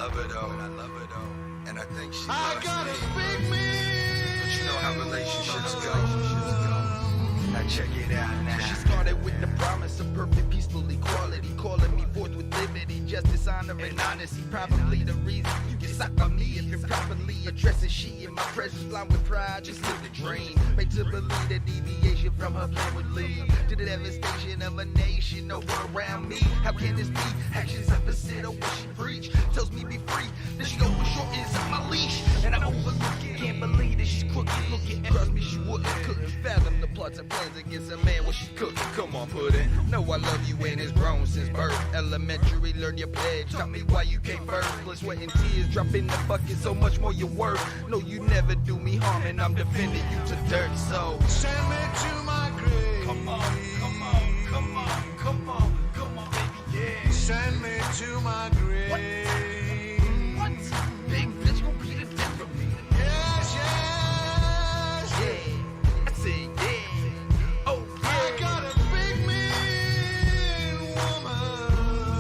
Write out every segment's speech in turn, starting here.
love her though, and I think she loves me. But you know how relationships go. Now check it out now. She started with the promise of perfect peaceful equality, calling me forth with liberty, justice, honor, and honesty. Probably the reason you get sucked on me if you're properly addressing she in my presence, blind with pride, just live the dream. Made to believe the deviation from her plan would lead to the devastation of a nation over around me. How can this be? Actions opposite of what she preach. Tells me be free, then she over short is on my leash, and I'm overlooking. Can't believe that she's crooked, looking across me, she wouldn't, couldn't fathom the plots and plans against a man when she's cooking. Come on, put it. Know I love you and it's grown since birth. Elementary, learn your pledge. Tell me why you came first. Blood, sweat, and tears drop in the bucket. So much more you're worth. No, you never do me harm, and I'm defending you to dirt. So send me to my grave. Come on, come on, come on, come on, come on, baby, yeah. Send me to my grave. What? Big bitch gon' be the death of me. Yes, yes. Yeah, I said yeah. Oh, yeah. I got a big mean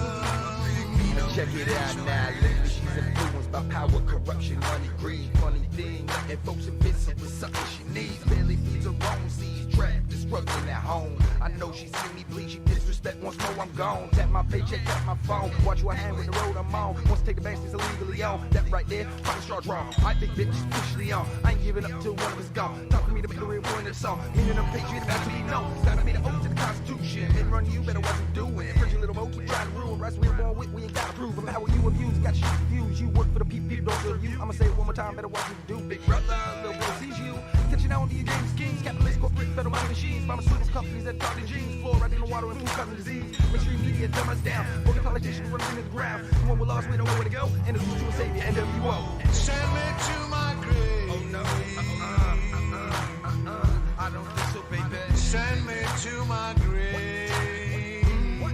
woman. Check it out now, lately she's influenced by power, corruption, money, greed. Funny thing, and folks invincible with something she needs. Barely feeds her own seeds, trapped and struggling at home. I know she see me bleed, she disrespect, once more I'm gone. Tap my paycheck, tap my phone, watch what I hand with the road I'm on. Wants to take the bank, she's illegally on. That right there, probably start wrong. I think bitch is officially on. I ain't giving up till one of us gone. Talk to me to make the real point of the song. Meaning I'm patriot about to be known. Gotta be the oath to the Constitution. Men run you, better watch them doing it. Pretty little mo, keep trying to ruin. Rights we were born with, we ain't gotta prove them. How are you abused? Got shit confused. You work for the people, don't serve you. I'ma say it one more time, better watch what you do. Big brother, little boy sees you. Catching out on these game schemes. Capitalist, corporate, federal money machines. Pharmaceuticals, companies that talk in genes. Fluoride in the water and food causing disease. Mainstream media dumb us down. Broken politicians running into the ground. The one we lost, we don't know where to go. And it's to a savior, NWO. Send me to my grave. Oh no, I don't think so, baby. Send me to my grave. What?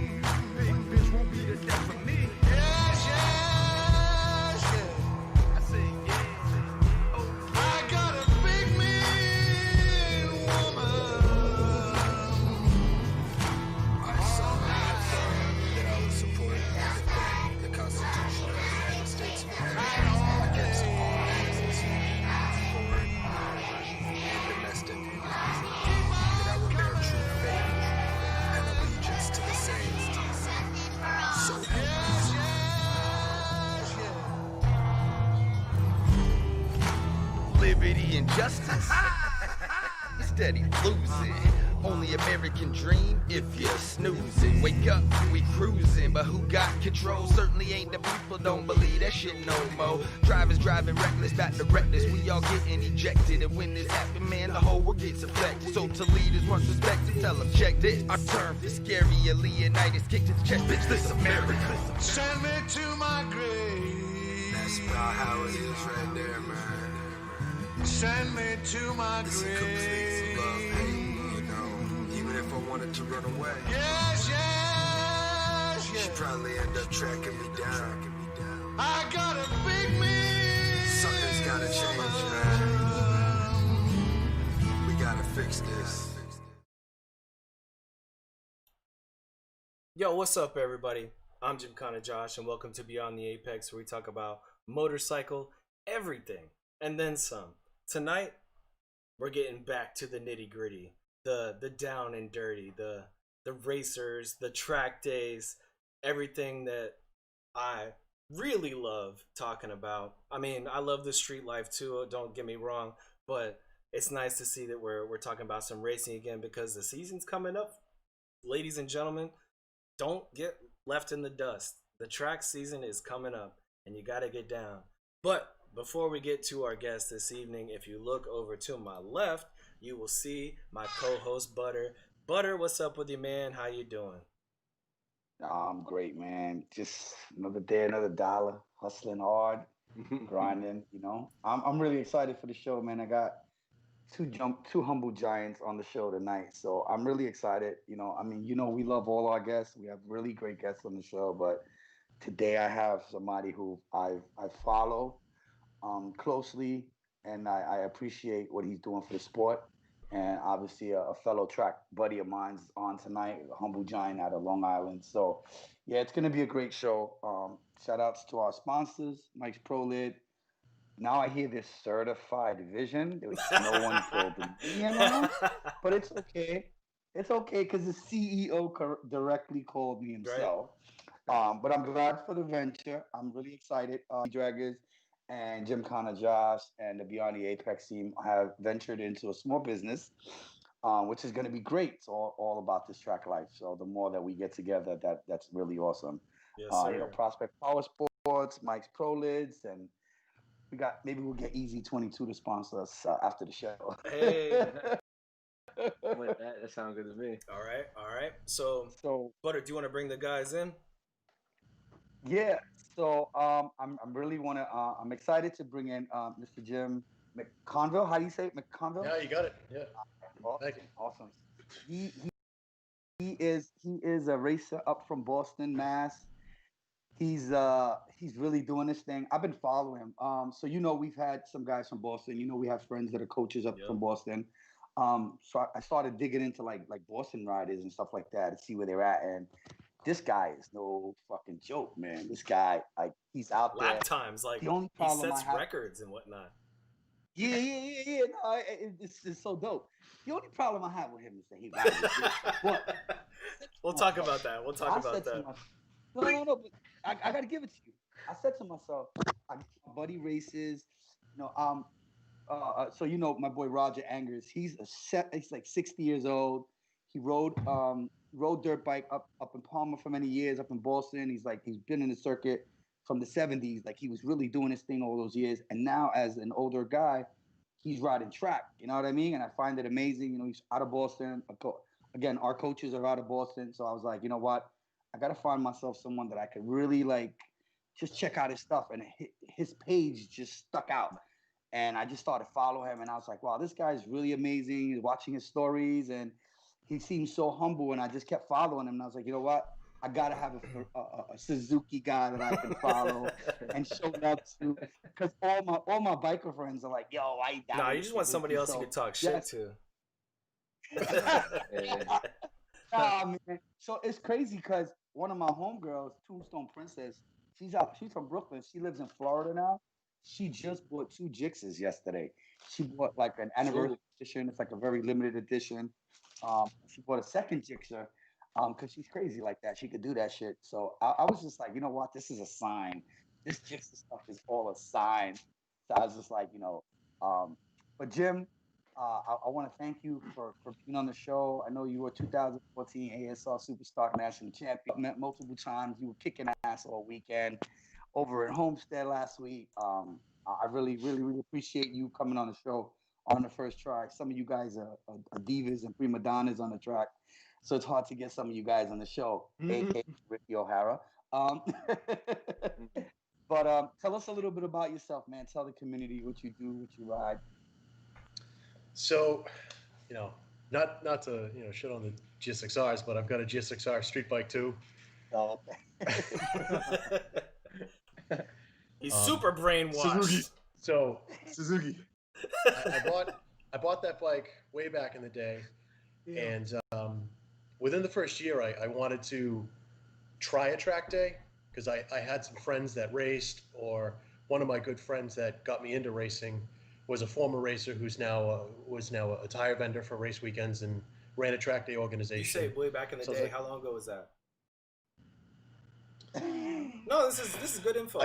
Big bitch won't be the death of me. Yes, yes, yeah. I say yeah. Oh, I got a big mean woman. I saw that I would support and defend the Constitution of the United States of America against all enemies, foreign and domestic, that I would bear true faith and allegiance to the same. So help me. Yes, yes, yeah. liberty and justice. Steady losing. Only American dream if you're snoozing. Wake up, we cruising, but who got control? Certainly ain't the people, don't believe that shit no more. Drivers driving reckless, back to reckless. We all getting ejected, and when this happen, man, the whole world gets affected. So to leaders once respected, tell them check this. I turn for scary, a Leonidas kick to the chest, bitch, this America. Send me to my grave. That's about how it is right there, man. Send me to my It's a grave. complete love hate, you know. Even if I wanted to run away, Yes, yes, she'd yeah. probably end up tracking me down. I got a big mean Something's gotta change, woman. man. We gotta fix this. Yo, what's up, everybody? I'm Gymkhana Josh, and welcome to Beyond the Apex, where we talk about motorcycle, everything, and then some. Tonight, we're getting back to the nitty gritty, the down and dirty, the racers, the track days, everything that I really love talking about. I mean, I love the street life too, don't get me wrong, but it's nice to see that we're talking about some racing again, because the season's coming up. Ladies and gentlemen, don't get left in the dust. The track season is coming up, and you got to get down. But before we get to our guest this evening, if you look over to my left, you will see my co-host Butter. Butter, what's up with you, man? How you doing? I'm great, man. Just another day, another dollar, hustling hard, grinding. You know, I'm really excited for the show, man. I got two humble giants on the show tonight, so I'm really excited. You know, I mean, we love all our guests. We have really great guests on the show, but today I have somebody who I follow closely, and I appreciate what he's doing for the sport. and obviously a fellow track buddy of mine's on tonight, a humble giant out of Long Island. So, yeah, it's gonna be a great show. Shout outs to our sponsors, Mike's ProLid. Now I hear this certified vision, which no one told me about, but it's okay. It's okay because the CEO directly called me Right? himself. But I'm glad for the venture. I'm really excited. Draggers and Jim Connor Josh and the Beyond the Apex team have ventured into a small business, which is going to be great. It's all about this track life. So the more that we get together, that's really awesome. Yes, sir. Prospect Power Sports, Mike's Pro Lids, and maybe we'll get Easy 22 to sponsor us after the show. Hey. That sounds good to me. All right, all right. So, So Butter, do you want to bring the guys in? yeah, so I'm really want to I'm excited to bring in Mr. Jim Mcconville. How do you say it? Mcconville? Yeah, you got it. Yeah. Awesome. Thank you. Awesome. He is a racer up from Boston, Mass. He's really doing this thing. I've been following him. So we've had some guys from Boston. We have friends that are coaches up from Boston. So I started digging into like Boston riders and stuff like that to see where they're at. And this guy is no fucking joke, man. This guy, like, he's out there. Lap times, like The only he problem sets I have, records and whatnot. yeah. No, it's so dope. The only problem I have with him is that he rides his bitch. But We'll talk about that. We'll talk about that. No. But I got to give it to you. I said to myself, my buddy races. So my boy Roger Angers. He's like 60 years old. He rode dirt bike up in Palmer for many years, up in Boston. He's been in the circuit from the 70s. Like, he was really doing his thing all those years. And now, as an older guy, he's riding track. You know what I mean? And I find it amazing. He's out of Boston. Again, our coaches are out of Boston. So I was like, you know what? I got to find myself someone that I could really just check out his stuff. And his page just stuck out. And I just started following him. And I was like, wow, this guy's really amazing. Watching his stories. And he seems so humble. And I just kept following him. And I was like, you know what? I got to have a Suzuki guy that I can follow and show up to. Because all my biker friends are like, yo, I down. Nah, you just want somebody else you could talk shit to. Man. So it's crazy because one of my homegirls, Tombstone Princess, she's from Brooklyn. She lives in Florida now. She just bought 2 Jixas yesterday. She bought like an anniversary edition. It's like a very limited edition. She bought a second Jixer because she's crazy like that. She could do that shit. So I was just like, you know what? This is a sign. This Jixer stuff is all a sign. So I was just like, but Jim, I want to thank you for being on the show. I know you were 2014 ASL Superstar National Champion. Met multiple times. You were kicking ass all weekend over in Homestead last week. I really, really, really appreciate you coming on the show on the first try. Some of you guys are divas and prima donnas on the track, so it's hard to get some of you guys on the show, aka Ricky O'Hara. But tell us a little bit about yourself, man. Tell the community what you do, what you ride. So, not to shit on the GSXRs, but I've got a GSXR street bike too. Oh. He's super brainwashed. Suzuki. So Suzuki. I bought that bike way back in the day, and within the first year, I wanted to try a track day because I had some friends that raced, or one of my good friends that got me into racing was a former racer who's now a tire vendor for race weekends and ran a track day organization. You say way back in the day. Like, how long ago was that? No, this is good info.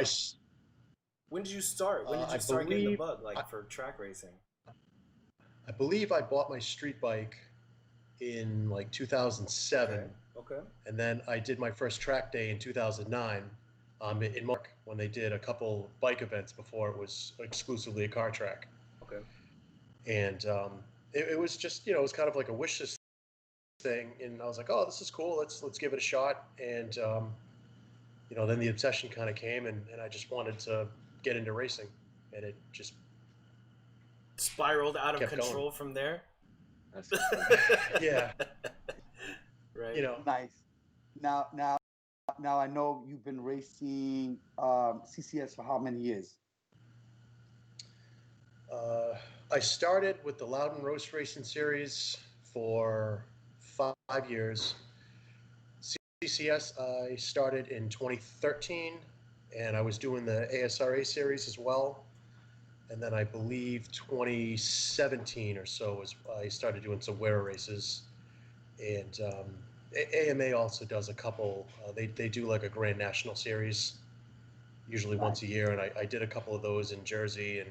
When did you start? When did you start getting the bug, for track racing? I believe I bought my street bike in 2007. Okay. And then I did my first track day in 2009 in Mark when they did a couple bike events before it was exclusively a car track. Okay. And it was just, it was kind of like a wish list thing. And I was like, oh, this is cool. Let's give it a shot. And, then the obsession kind of came and I just wanted to get into racing. And it just spiraled out of control from there. Yeah. Right. Nice. Now I know you've been racing CCS for how many years? I started with the Loudon Roast Racing Series for 5 years. CCS I started in 2013, and I was doing the ASRA series as well. And then I believe 2017 or so was I started doing some Wera races. And AMA also does a couple. They do like a Grand National Series, usually once a year, and I did a couple of those in Jersey and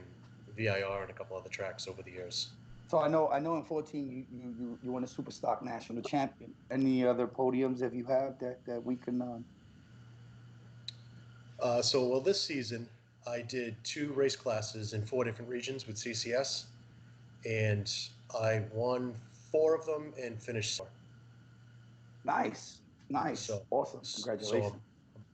VIR and a couple other tracks over the years. So I know in 14 you won a super stock national champion. Any other podiums have you had that we can So this season I did 2 race classes in 4 different regions with CCS, and I won 4 of them and finished 4. Nice. So Awesome. Congratulations.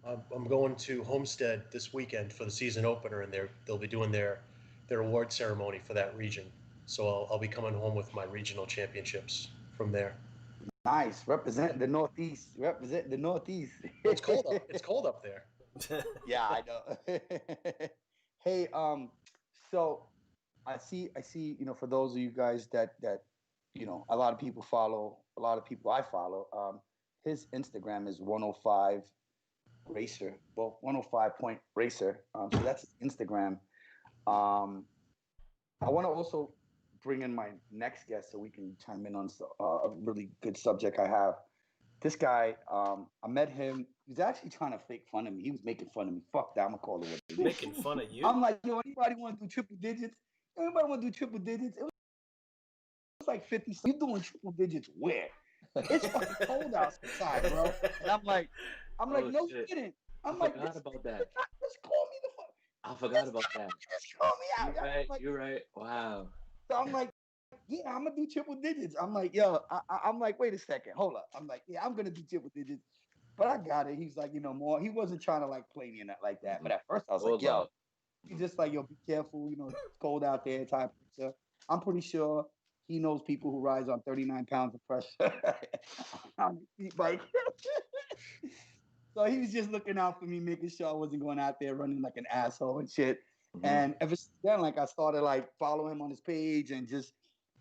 So I'm going to Homestead this weekend for the season opener, and they'll be doing their award ceremony for that region. So I'll be coming home with my regional championships from there. Nice. Represent the Northeast. Represent the Northeast. Well, it's cold up. It's cold up there. Yeah, I know. Hey, so I see, for those of you guys that a lot of people follow, a lot of people I follow, his Instagram is 105 Racer. Well, 105 Point Racer. So that's his Instagram. I want to also bring in my next guest so we can chime in on a really good subject I have. This guy, I met him. He was actually trying to fake fun of me. He was making fun of me. Fuck that. I'm going to call it what it is. Making fun of you? I'm like, yo, anybody want to do triple digits? Anybody want to do triple digits? It was like 50. You doing triple digits where? It's fucking cold outside, bro. And I'm like, no, you didn't. I'm I like, forgot about that. Just call me the fuck. I forgot about that. Just call me out. You're right. Wow. So I'm like, yeah, I'm gonna do triple digits. I'm like, yo, I'm like, wait a second, hold up. I'm like, yeah, I'm gonna do triple digits, but I got it. He's like, more. He wasn't trying to like play me in that like that. But at first I was like, yo, he's just like, yo, be careful. It's cold out there. Type picture. I'm pretty sure he knows people who rides on 39 pounds of pressure on the speed bike. So he was just looking out for me, making sure I wasn't going out there running like an asshole and shit. Mm-hmm. And ever since then, like I started like following him on his page and just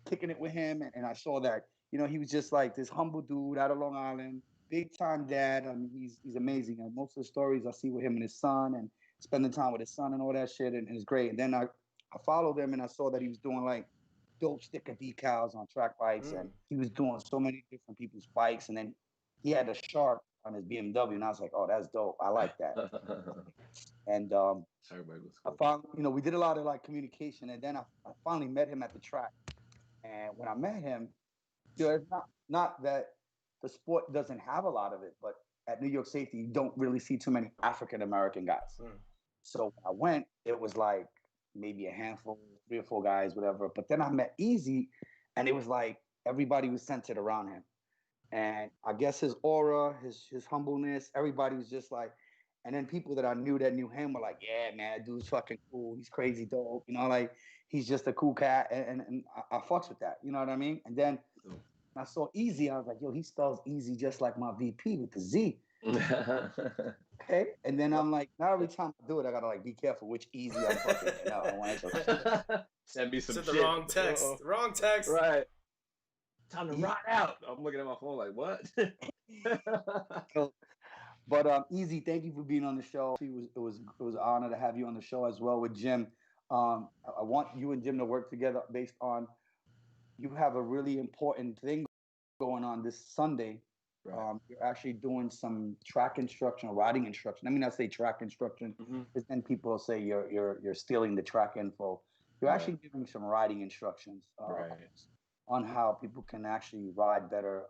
kicking it with him. And I saw that, he was just like this humble dude out of Long Island, big time dad. I mean, he's amazing. And most of the stories I see with him and his son and spending time with his son and all that shit. And it's great. And then I followed him and I saw that he was doing like dope sticker decals on track bikes. And he was doing so many different people's bikes. And then he had a shark on his BMW, and I was like, "Oh, that's dope. I like that." And I found, we did a lot of like communication, and then I finally met him at the track. And when I met him, it's not that the sport doesn't have a lot of it, but at New York Safety, you don't really see too many African American guys. So when I went, it was like maybe a handful, 3 or 4 guys, whatever. But then I met Easy, and it was like everybody was centered around him. And I guess his aura, his humbleness, everybody was just like, and then people that I knew that knew him were like, yeah, man, that dude's fucking cool. He's crazy dope. Like he's just a cool cat. And I fucks with that. You know what I mean? And then I saw Easy. I was like, yo, he spells Easy just like my VP with the Z. Okay. And then I'm like, now every time I do it, I got to like be careful which Easy I'm fucking. Send me some shit. The wrong text. Wrong text. Right. Time to ride out. I'm looking at my phone like, what? But Easy, thank you for being on the show. It was an honor to have you on the show as well with Jim. I want you and Jim to work together based on you have a really important thing going on this Sunday. Right. You're actually doing some track instruction, riding instruction. I mean, I say track instruction because then people say you're stealing the track info. You're actually giving some riding instructions. On how people can actually ride better.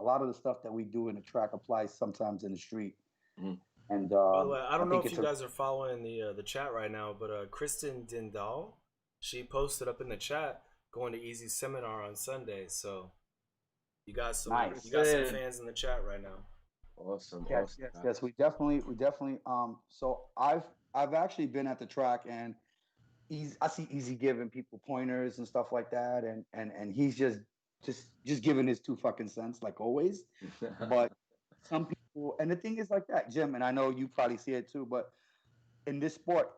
A lot of the stuff that we do in the track applies sometimes in the street. And by the way, I don't know if you guys are following the chat right now, but Kristen Dindal, she posted up in the chat going to Easy Seminar on Sunday. So you got some fans in the chat right now. Awesome. Yes. We definitely. So I've actually been at the track and I see Easy giving people pointers and stuff like that, and he's just giving his 2 fucking cents like always. But some people, and the thing is like that, Jim, and I know you probably see it too, but in this sport,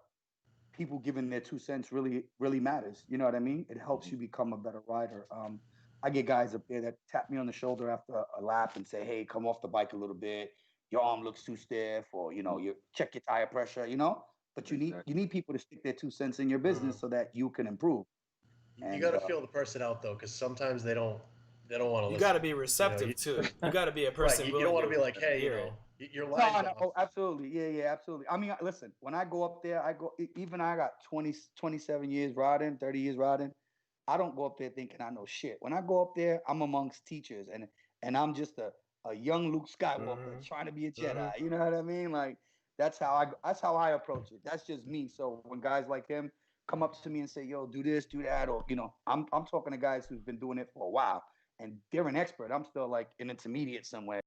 people giving their 2 cents really matters. You know what I mean? It helps you become a better rider. I get guys up there that tap me on the shoulder after a lap and say, "Hey, come off the bike a little bit. Your arm looks too stiff," or you check your tire pressure. But you need people to stick their 2 cents in your business so that you can improve. You got to feel the person out though, because sometimes they don't want to listen. You got to be receptive too. You got to be a person. Right. You don't want to be like, "Hey, your line's off." No, absolutely. Yeah, absolutely. I mean, listen, when I go up there, I got 27 years riding, 30 years riding. I don't go up there thinking I know shit. When I go up there, I'm amongst teachers and I'm just a young Luke Skywalker trying to be a Jedi. You know what I mean? Like that's how I approach it. That's just me. So when guys like him come up to me and say, "Yo, do this, do that," or I'm talking to guys who've been doing it for a while and they're an expert. I'm still like an intermediate somewhere.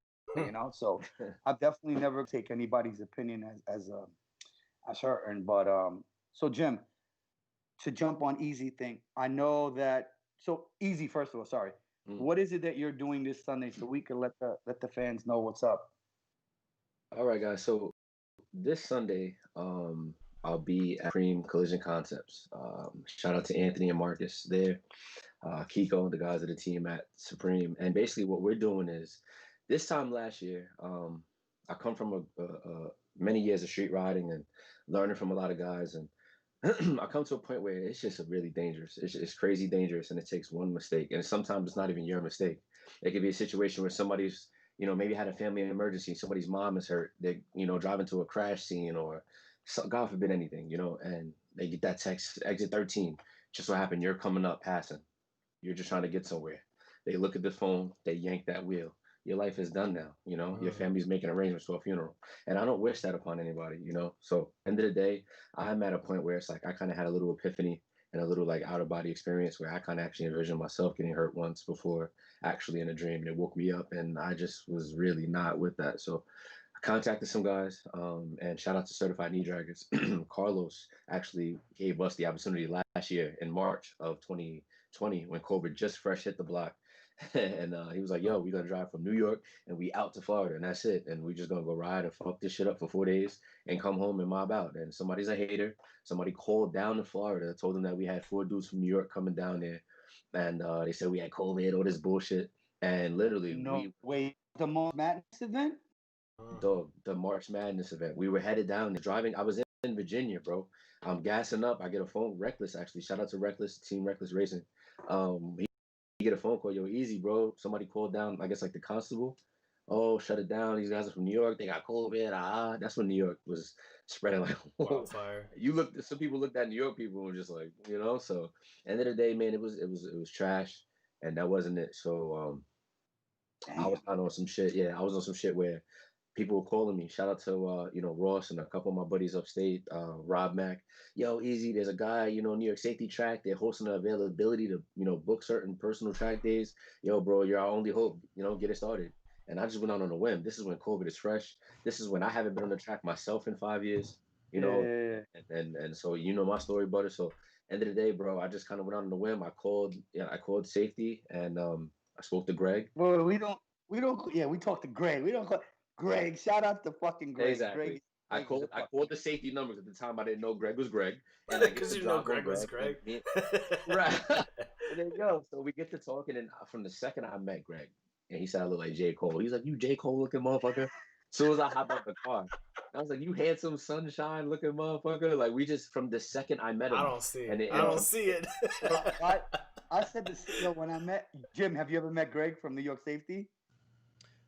So I definitely never take anybody's opinion as certain. But so Jim, to jump on Easy thing, I know that. So Easy, first of all, sorry. What is it that you're doing this Sunday so we can let the fans know what's up? All right, guys. So this Sunday, I'll be at Supreme Collision Concepts. Shout out to Anthony and Marcus there, Kiko, the guys of the team at Supreme. And basically, what we're doing is, this time last year, I come from a many years of street riding and learning from a lot of guys, and I come to a point where it's just really dangerous. It's crazy dangerous, and it takes one mistake, and sometimes it's not even your mistake. It could be a situation where somebody's, maybe had a family emergency, somebody's mom is hurt, they, driving to a crash scene, or God forbid anything, and they get that text, exit 13, just so happen you're coming up passing. You're just trying to get somewhere. They look at the phone, they yank that wheel. Your life is done now, your family's making arrangements for a funeral. And I don't wish that upon anybody, So end of the day, I'm at a point where it's like I kind of had a little epiphany and a little like out of body experience where I kind of actually envisioned myself getting hurt once before, actually in a dream, and it woke me up, and I just was really not with that. So I contacted some guys, and shout out to Certified Knee Draggers. Carlos actually gave us the opportunity last year in March of 2020 when COVID just fresh hit the block. And he was like, "Yo, we're gonna drive from New York and we out to Florida, and that's it. And we just gonna go ride and fuck this shit up for 4 days and come home and mob out." And somebody's a hater. Somebody called down to Florida, told them that we had 4 dudes from New York coming down there, and they said we had COVID, all this bullshit. And literally, the March Madness event, the March Madness event, we were headed down there, driving. I was in Virginia, bro. I'm gassing up. I get a phone. Reckless, actually. Shout out to Reckless, Team Reckless Racing. You get a phone call, "Yo, Easy, bro. Somebody called down, I guess like the constable. Oh, shut it down. These guys are from New York. They got COVID. That's when New York was spreading like wildfire. Some people looked at New York people and were just like, So end of the day, man, it was trash, and that wasn't it. So I was on some shit. Yeah, I was on some shit where people were calling me. Shout out to Ross and a couple of my buddies upstate, Rob Mack. "Yo, Easy, there's a guy, New York Safety Track. They're hosting an availability to, book certain personal track days. Yo, bro, you're our only hope. Get it started." And I just went out on a whim. This is when COVID is fresh. This is when I haven't been on the track myself in 5 years. And so my story, butter. So end of the day, bro, I just kind of went out on a whim. I called safety, and I spoke to Greg. Well, we talked to Greg. We don't call Greg. Shout out to fucking Greg. Exactly. Greg, I called the safety numbers. At the time, I didn't know Greg was Greg. Because you know Greg was Greg. Right. And there you go. So we get to talking, and from the second I met Greg, and he said I look like J. Cole. He's like, "You J. Cole looking motherfucker." As soon as I hopped out the car, I was like, "You handsome sunshine looking motherfucker." Like, we just, from the second I met him. I don't see it. I don't see it. I said this when I met Jim. Have you ever met Greg from New York Safety?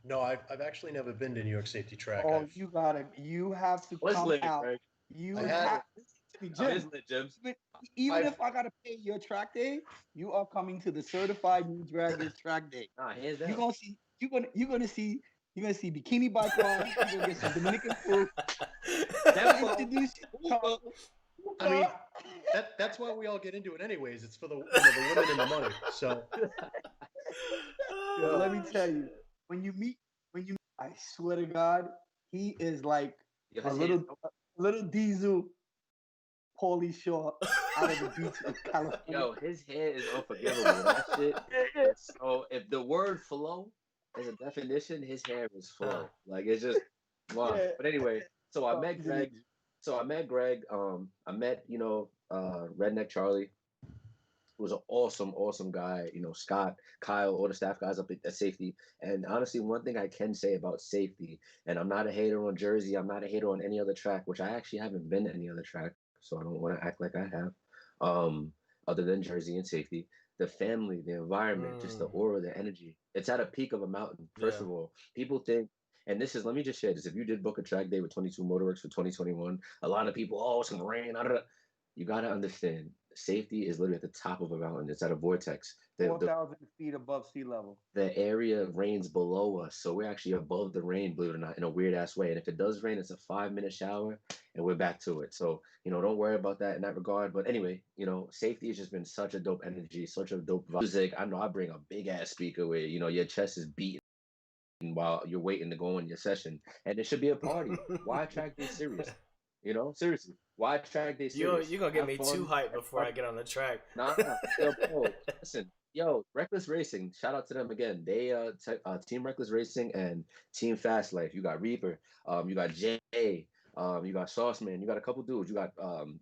No, I've actually never been to New York Safety Track. Oh, you have to come out. Greg? You have to be Jim. Even if I gotta pay your track day, you are coming to the Certified Knee Draggers track day. Hands down. You're gonna see bikini bike riders. You're gonna get some Dominican food. I mean, that's why we all get into it anyways. It's for the women and the money. So let me tell you, when you meet, I swear to God, he is like a little diesel Paulie Shaw out of the beach of California. Yo, his hair is unforgivable. That shit. So if the word flow is a definition, his hair is flow. Like, it's just wow. But anyway, so I met Greg. So I met Greg. I met Redneck Charlie, who was an awesome, awesome guy. Scott, Kyle, all the staff guys up at safety. And honestly, one thing I can say about safety, and I'm not a hater on Jersey, I'm not a hater on any other track, which I actually haven't been to any other track, so I don't want to act like I have. Other than Jersey and safety, the family, the environment, just the aura, the energy. It's at a peak of a mountain. First of all, people think, and this is, let me just share this. If you did book a track day with 22 Motorworks for 2021, a lot of people, oh, some rain. You got to understand, safety is literally at the top of a mountain. It's at a vortex. 4,000 feet above sea level. The area rains below us, so we're actually above the rain, believe it or not, in a weird ass way. And if it does rain, it's a 5-minute shower, and we're back to it. So don't worry about that in that regard. But anyway, safety has just been such a dope energy, such a dope vibe. Music. I know I bring a big ass speaker where your chest is beating while you're waiting to go on your session, and it should be a party. Why track day serious? Seriously, why track day serious? You're gonna get me too hyped before I get on the track. Nah, bro, listen, Reckless Racing, shout out to them again. They Team Reckless Racing and Team Fast Life. You got Reaper, you got Jay, you got Sauce Man, you got a couple dudes. You got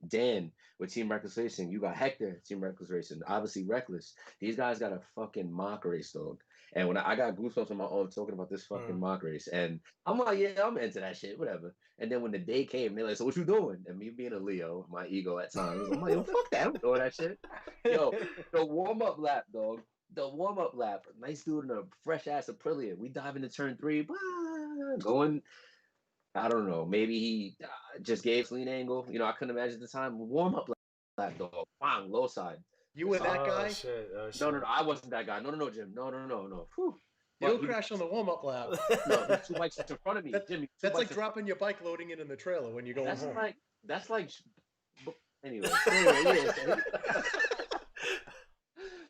Dan with Team Reckless Racing. You got Hector, Team Reckless Racing. Obviously Reckless. These guys got a fucking mock race, dog. And when I got goosebumps on my own talking about this fucking mock race, and I'm like, yeah, I'm into that shit, whatever. And then when the day came, they're like, so what you doing? And me being a Leo, my ego at times, I'm like, yo, fuck that, I'm doing that shit. Yo, the warm-up lap, dog. The warm-up lap. Nice dude in a fresh-ass Aprilia. We dive into turn 3, going, I don't know, maybe he just gave clean angle. I couldn't imagine at the time. Warm-up lap, dog. Bang, low side. You were that guy? Shit. No, I wasn't that guy. No, Jim. No. Whew. You don't crash on the warm-up lap. No, there's 2 bikes in front of me. Jimmy, that's like dropping your bike, loading it in the trailer when you're going home. That's like, anyway,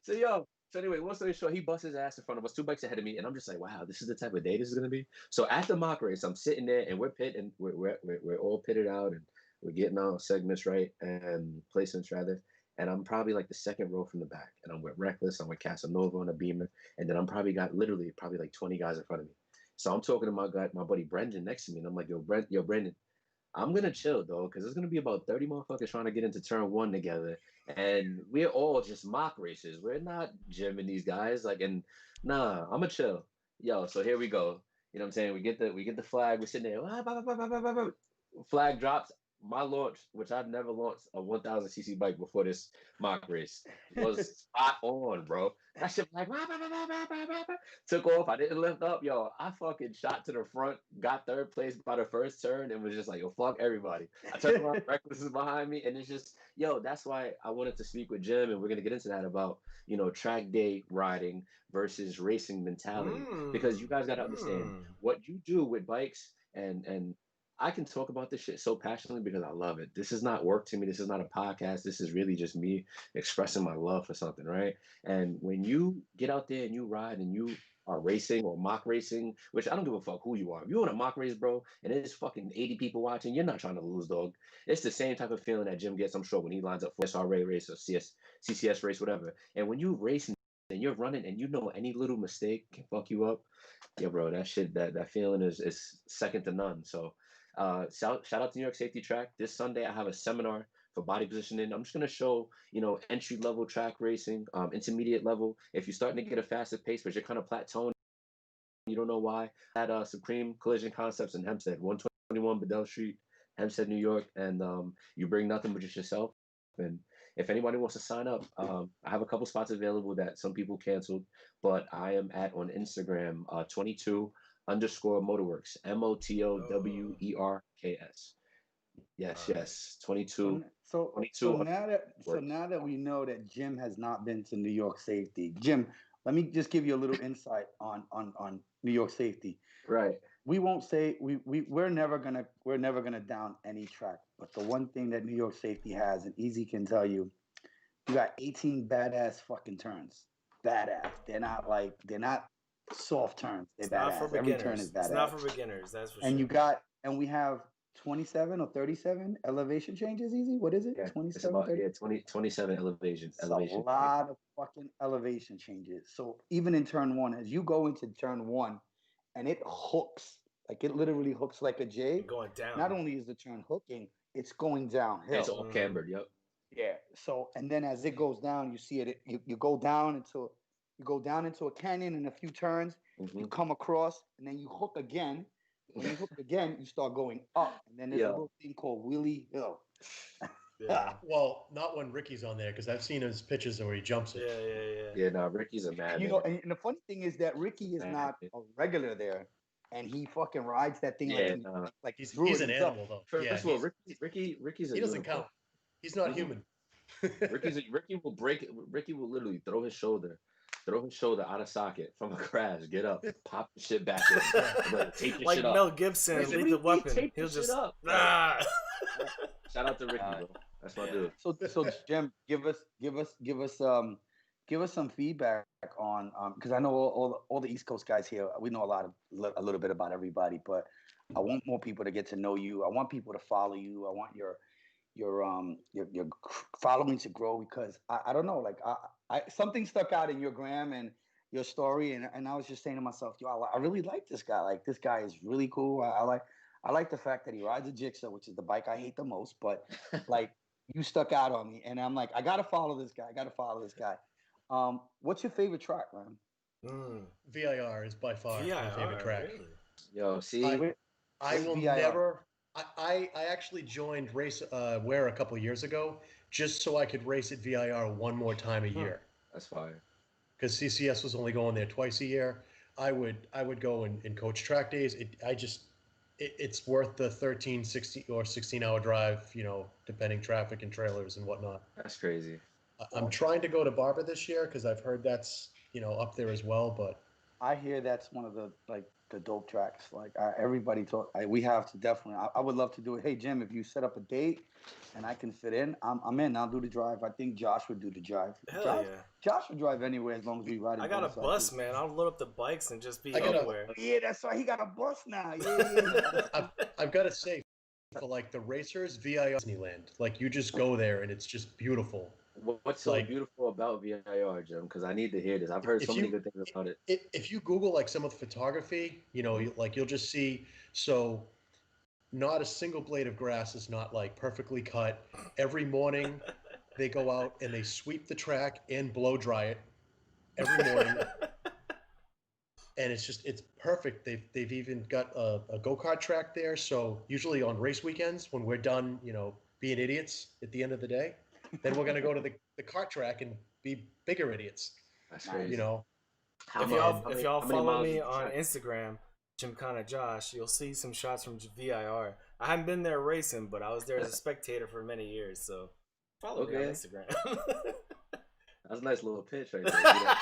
yeah. So anyway, long story short, he busts his ass in front of us, 2 bikes ahead of me, and I'm just like, wow, this is the type of day this is gonna be. So at the mock race, I'm sitting there, and we're all pitted out, and we're getting our segments right and placements rather. And I'm probably like the second row from the back. And I'm with Reckless, I'm with Casanova on a Beamer. And then I'm probably got probably like 20 guys in front of me. So I'm talking to my buddy Brendan next to me. And I'm like, yo, Brendan, I'm going to chill, though, because there's going to be about 30 motherfuckers trying to get into turn 1 together. And we're all just mock races. We're not gymming these guys. I'm going to chill. Yo, so here we go. You know what I'm saying? We get the flag. We're sitting there. Flag drops. My launch, which I've never launched a 1,000cc bike before this mock race, was spot on, bro. That shit like took off. I didn't lift up, yo. I fucking shot to the front, got 3rd place by the first turn, and was just like, yo, fuck everybody. I turned around, Reckless is behind me, and it's just, yo, that's why I wanted to speak with Jim, and we're gonna get into that about track day riding versus racing mentality, because you guys got to understand what you do with bikes and I can talk about this shit so passionately because I love it. This is not work to me. This is not a podcast. This is really just me expressing my love for something, right? And when you get out there and you ride and you are racing or mock racing, which I don't give a fuck who you are. If you're in a mock race, bro, and there's fucking 80 people watching, you're not trying to lose, dog. It's the same type of feeling that Jim gets, I'm sure, when he lines up for SRA race or CCS race, whatever. And when you racing and you're running and any little mistake can fuck you up, yeah, bro, that shit, that feeling is second to none. So shout out to New York Safety Track. This Sunday I have a seminar for body positioning. I'm just gonna show entry level track racing, intermediate level. If you're starting to get a faster pace, but you're kind of plateauing, you don't know why. At Supreme Collision Concepts in Hempstead, 121 Bedell Street, Hempstead, New York, and you bring nothing but just yourself. And if anybody wants to sign up, I have a couple spots available that some people canceled, but I am on Instagram 22_motorworks, MOTOWERKS. Yes, 22. So 22. now that we know that Jim has not been to New York Safety, Jim, let me just give you a little insight on New York Safety. Right. We won't say we're never gonna down any track, but the one thing that New York Safety has, and Easy can tell you, you got 18 badass fucking turns. Badass. They're not soft turns. They're badass. Every turn is badass. It's not for beginners, that's for and sure. And we have 27 or 37 elevation changes, Easy? What is it? Yeah, 27, 27 elevations. A lot of fucking elevation changes. So even in turn 1, as you go into turn 1, and it hooks, like it literally hooks like a J. Going down. Not only is the turn hooking, it's going downhill. It's all cambered. Yep. Yeah. So, and then as it goes down, you see it. You go down into a canyon in a few turns. You come across, and then you hook again. When you hook again, you start going up, and then there's a little thing called Wheelie Hill. Yeah. Well, not when Ricky's on there, because I've seen his pictures where he jumps it. Yeah, no, Ricky's a madman. You know, and the funny thing is that Ricky is not a regular there, and he fucking rides that thing like he's himself. an animal though. First of all, Ricky's he doesn't count. He's not human. Ricky will literally throw his shoulder out of socket from a crash, get up, pop the shit back in, like, take your like shit Mel up. Gibson, Lethal Weapon. He'll just up. Shout out to Ricky, bro. That's my dude. So Jim, give us some feedback on because I know all the East Coast guys here. We know a little bit about everybody, but I want more people to get to know you. I want people to follow you. I want your following to grow because I don't know, like I something stuck out in your gram and your story, and I was just saying to myself, yo, I really like this guy. Like this guy is really cool. I like the fact that he rides a Jigsaw, which is the bike I hate the most, but like you stuck out on me, and I'm like, I gotta follow this guy. What's your favorite track, man? VIR is by far my favorite track. Really? Yo, see, I will never. I actually joined Race Wear a couple years ago just so I could race at VIR one more time a year. That's fire. Because CCS was only going there twice a year. I would go and coach track days. It's worth the 13, 16 or 16-hour drive, you know, depending traffic and trailers and whatnot. That's crazy. I'm trying to go to Barber this year because I've heard that's, you know, up there as well. But I hear that's one of the dope tracks. Like everybody we have to definitely. I would love to do it. Hey Jim, if you set up a date and I can fit in, I'm in. I'll do the drive. I think Josh would do the drive. Josh would drive anywhere as long as we ride. I got a bus, man. I'll load up the bikes and just be anywhere. Yeah, that's right. He got a bus now. Yeah. I've got to say, for like the racers, VIR Disneyland. Like you just go there and it's just beautiful. What's so beautiful about VIR, Jim? Because I need to hear this. I've heard so many good things about it. If you Google like some of the photography, you know, you'll just see. So, not a single blade of grass is not like perfectly cut. Every morning, they go out and they sweep the track and blow dry it every morning, and it's perfect. They've even got a go-kart track there. So usually on race weekends, when we're done, you know, being idiots at the end of the day. Then we're gonna go to the kart track and be bigger idiots. That's crazy. You know. If y'all follow me on Instagram, Gymkhana Josh, you'll see some shots from VIR. I haven't been there racing, but I was there as a spectator for many years. So follow me on Instagram. That's a nice little pitch right there.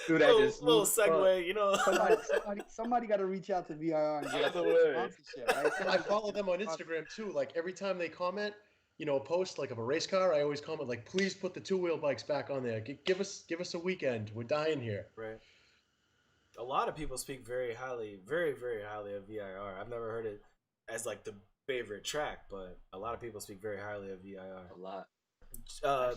Do that little segue, you know. Somebody got to reach out to VIR and get the word. Sponsorship. Right? I follow them on Instagram too. Like every time they comment, you know, a post like of a race car, I always comment like, "Please put the two-wheel bikes back on there. Give us a weekend. We're dying here." Right. A lot of people speak very highly, very very highly of VIR. I've never heard it as like the favorite track, but a lot of people speak very highly of VIR. A lot.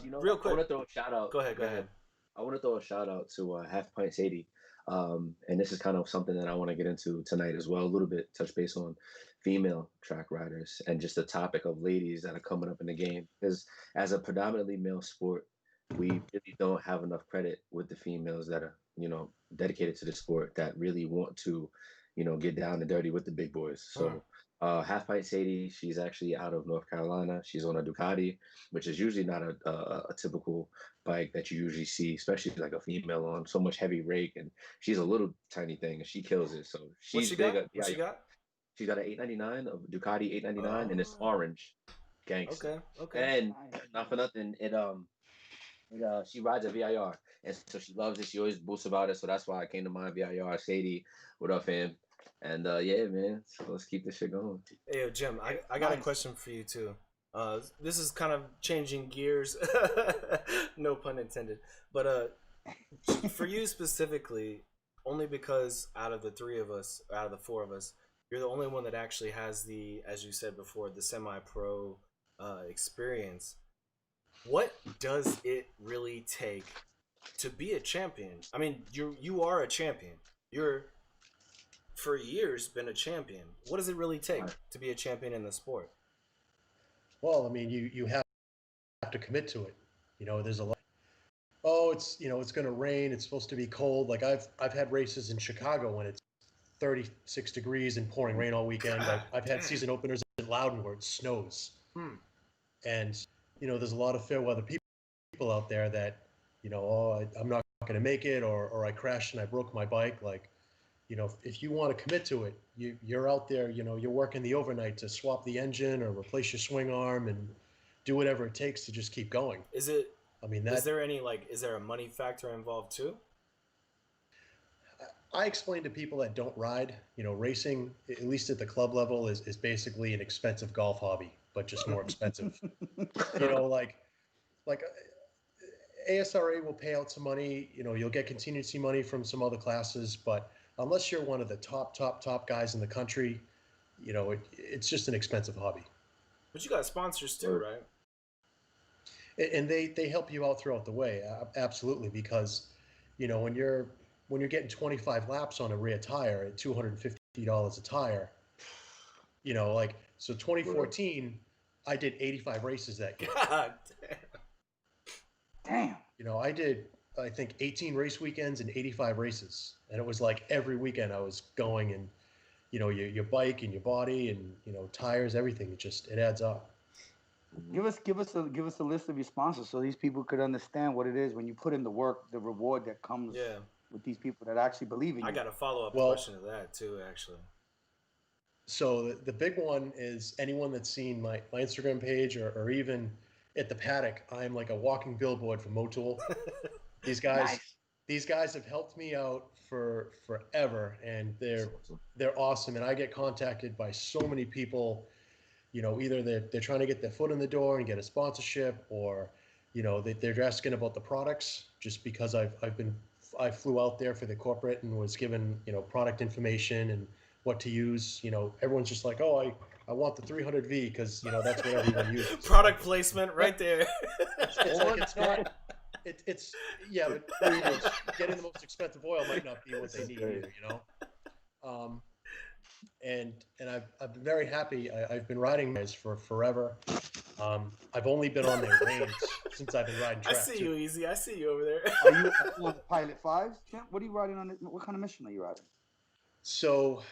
You know, real quick, I want to throw a shout out. Go ahead. I want to throw a shout out to Half Pint Sadie, and this is kind of something that I want to get into tonight as well. A little bit touch base on female track riders and just the topic of ladies that are coming up in the game. Because as a predominantly male sport, we really don't have enough credit with the females that are, you know, dedicated to the sport that really want to, you know, get down and dirty with the big boys. So Half Pint Sadie, she's actually out of North Carolina. She's on a Ducati, which is usually not a typical bike that you usually see, especially like a female on. So much heavy rake, and she's a little tiny thing, and she kills it. So she's big. What she got? She got an 899, a Ducati 899, and it's orange. Gangster. Okay. And not for nothing, she rides a VIR, and so she loves it. She always boosts about it, so that's why I came to mind. VIR, Sadie, what up, fam? And yeah, man, so let's keep this shit going. Hey, Jim, I got a question for you too. This is kind of changing gears, no pun intended. But for you specifically, only because out of the four of us, you're the only one that actually has the, as you said before, the semi-pro experience. What does it really take to be a champion? I mean, you are a champion. You're for years been a champion. What does it really take to be a champion in the sport? Well, I mean, you have to commit to it. There's a lot. Oh, it's going to rain. It's supposed to be cold. Like I've had races in Chicago when it's 36 degrees and pouring rain all weekend. I've had season openers in Loudon where it snows. And there's a lot of fair weather people out there that, oh, I'm not going to make it, or I crashed and I broke my bike. Like, if you want to commit to it, you're out there, you're working the overnight to swap the engine or replace your swing arm and do whatever it takes to just keep going. Is it? I mean, is there a money factor involved too? I explain to people that don't ride, racing, at least at the club level, is basically an expensive golf hobby, but just more expensive. like ASRA will pay out some money. You'll get contingency money from some other classes, but unless you're one of the top guys in the country, it's just an expensive hobby. But you got sponsors too, right? And they help you out throughout the way, absolutely, because when you're getting 25 laps on a rear tire at $250 a tire, so 2014, I did 85 races that year. God Damn. I did, I think, 18 race weekends and 85 races, and it was like every weekend I was going, and your bike and your body and tires, everything, it adds up. Give us a list of your sponsors so these people could understand what it is when you put in the work, the reward that comes with these people that actually believe in you. I got a follow-up question to that too, actually. So the big one is anyone that's seen my Instagram page or even at the paddock, I'm like a walking billboard for Motul. These guys have helped me out for forever, and they're awesome. And I get contacted by so many people. Either they're trying to get their foot in the door and get a sponsorship, or they're asking about the products. Just because I flew out there for the corporate and was given product information and what to use. Everyone's just like, oh, I want the 300V because that's what everyone uses. Product placement right there. It's but getting the most expensive oil might not be what they need either. And I've been very happy. I've been riding these for forever. I've only been on their range since I've been riding track. I see you, Easy. I see you over there. Are you on the Pilot 5s? What are you riding on? What kind of mission are you riding? So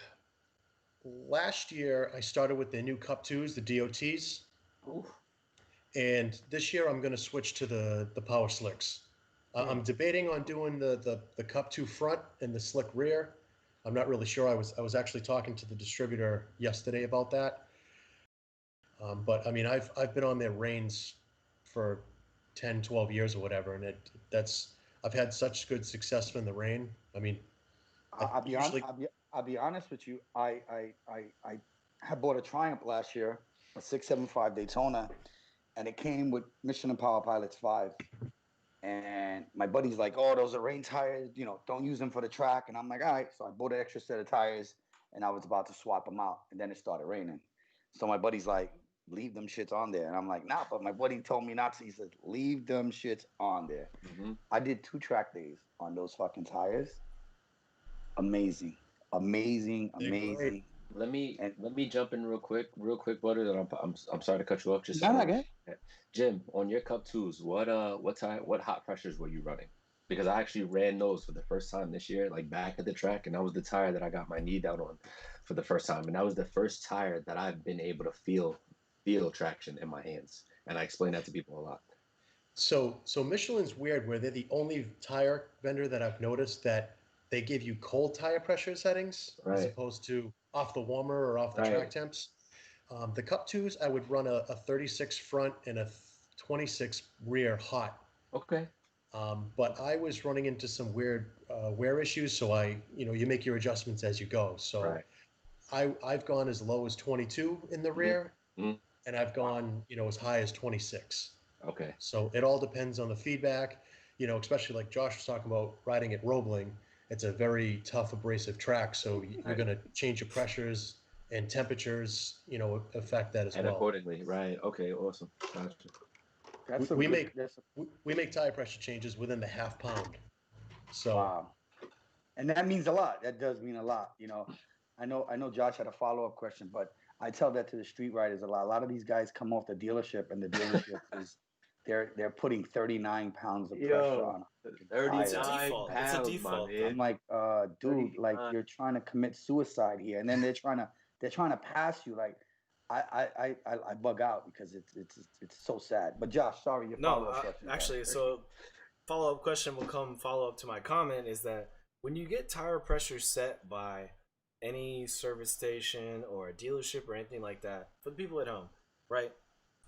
last year I started with the new Cup 2s, the DOTs. Ooh. And this year I'm going to switch to the Power Slicks. I'm debating on doing the Cup 2 front and the slick rear. I'm not really sure. I was actually talking to the distributor yesterday about that. But I mean, I've been on their reins for 10, 12 years or whatever, and I've had such good success in the rain. I mean, I'll be honest with you. I had bought a Triumph last year, a 675 Daytona, and it came with Michelin Power Pilots 5. And my buddy's like, oh, those are rain tires, don't use them for the track. And I'm like, all right. So I bought an extra set of tires, and I was about to swap them out. And then it started raining. So my buddy's like, leave them shits on there. And I'm like, nah, but my buddy told me not to. He said, leave them shits on there. Mm-hmm. I did 2 track days on those fucking tires. Amazing. Let me jump in real quick, brother. That I'm sorry to cut you off. Just Jim, on your Cup 2s, what hot pressures were you running? Because I actually ran those for the first time this year, like back at the track, and that was the tire that I got my knee down on for the first time, and that was the first tire that I've been able to feel traction in my hands, and I explain that to people a lot. So Michelin's weird, where they're the only tire vendor that I've noticed that they give you cold tire pressure settings as opposed to off the warmer or off the track temps. The Cup 2s, I would run a 36 front and a 26 rear hot. Okay. But I was running into some weird wear issues, so you make your adjustments as you go. So I've gone as low as 22 in the rear, and I've gone as high as 26. Okay. So it all depends on the feedback. Especially like Josh was talking about riding at Roebling. It's a very tough, abrasive track, so you're going to change your pressures and temperatures, affect that as well. And accordingly, right? Okay, awesome. Gotcha. We make tire pressure changes within the half pound. So, wow. And that means a lot. That does mean a lot. I know Josh had a follow-up question, but I tell that to the street riders a lot. A lot of these guys come off the dealership, and the dealership is they're putting 39 pounds of pressure on a It's a tire. default. pounds, It's a my default. man. I'm like, dude, like 39. you're trying to commit suicide here, and then they're trying to pass you. Like, I bug out because it's so sad. But Josh, sorry, your follow up question. Actually, so follow up question will come follow up to my comment is that when you get tire pressure set by any service station or a dealership or anything like that, for the people at home, right?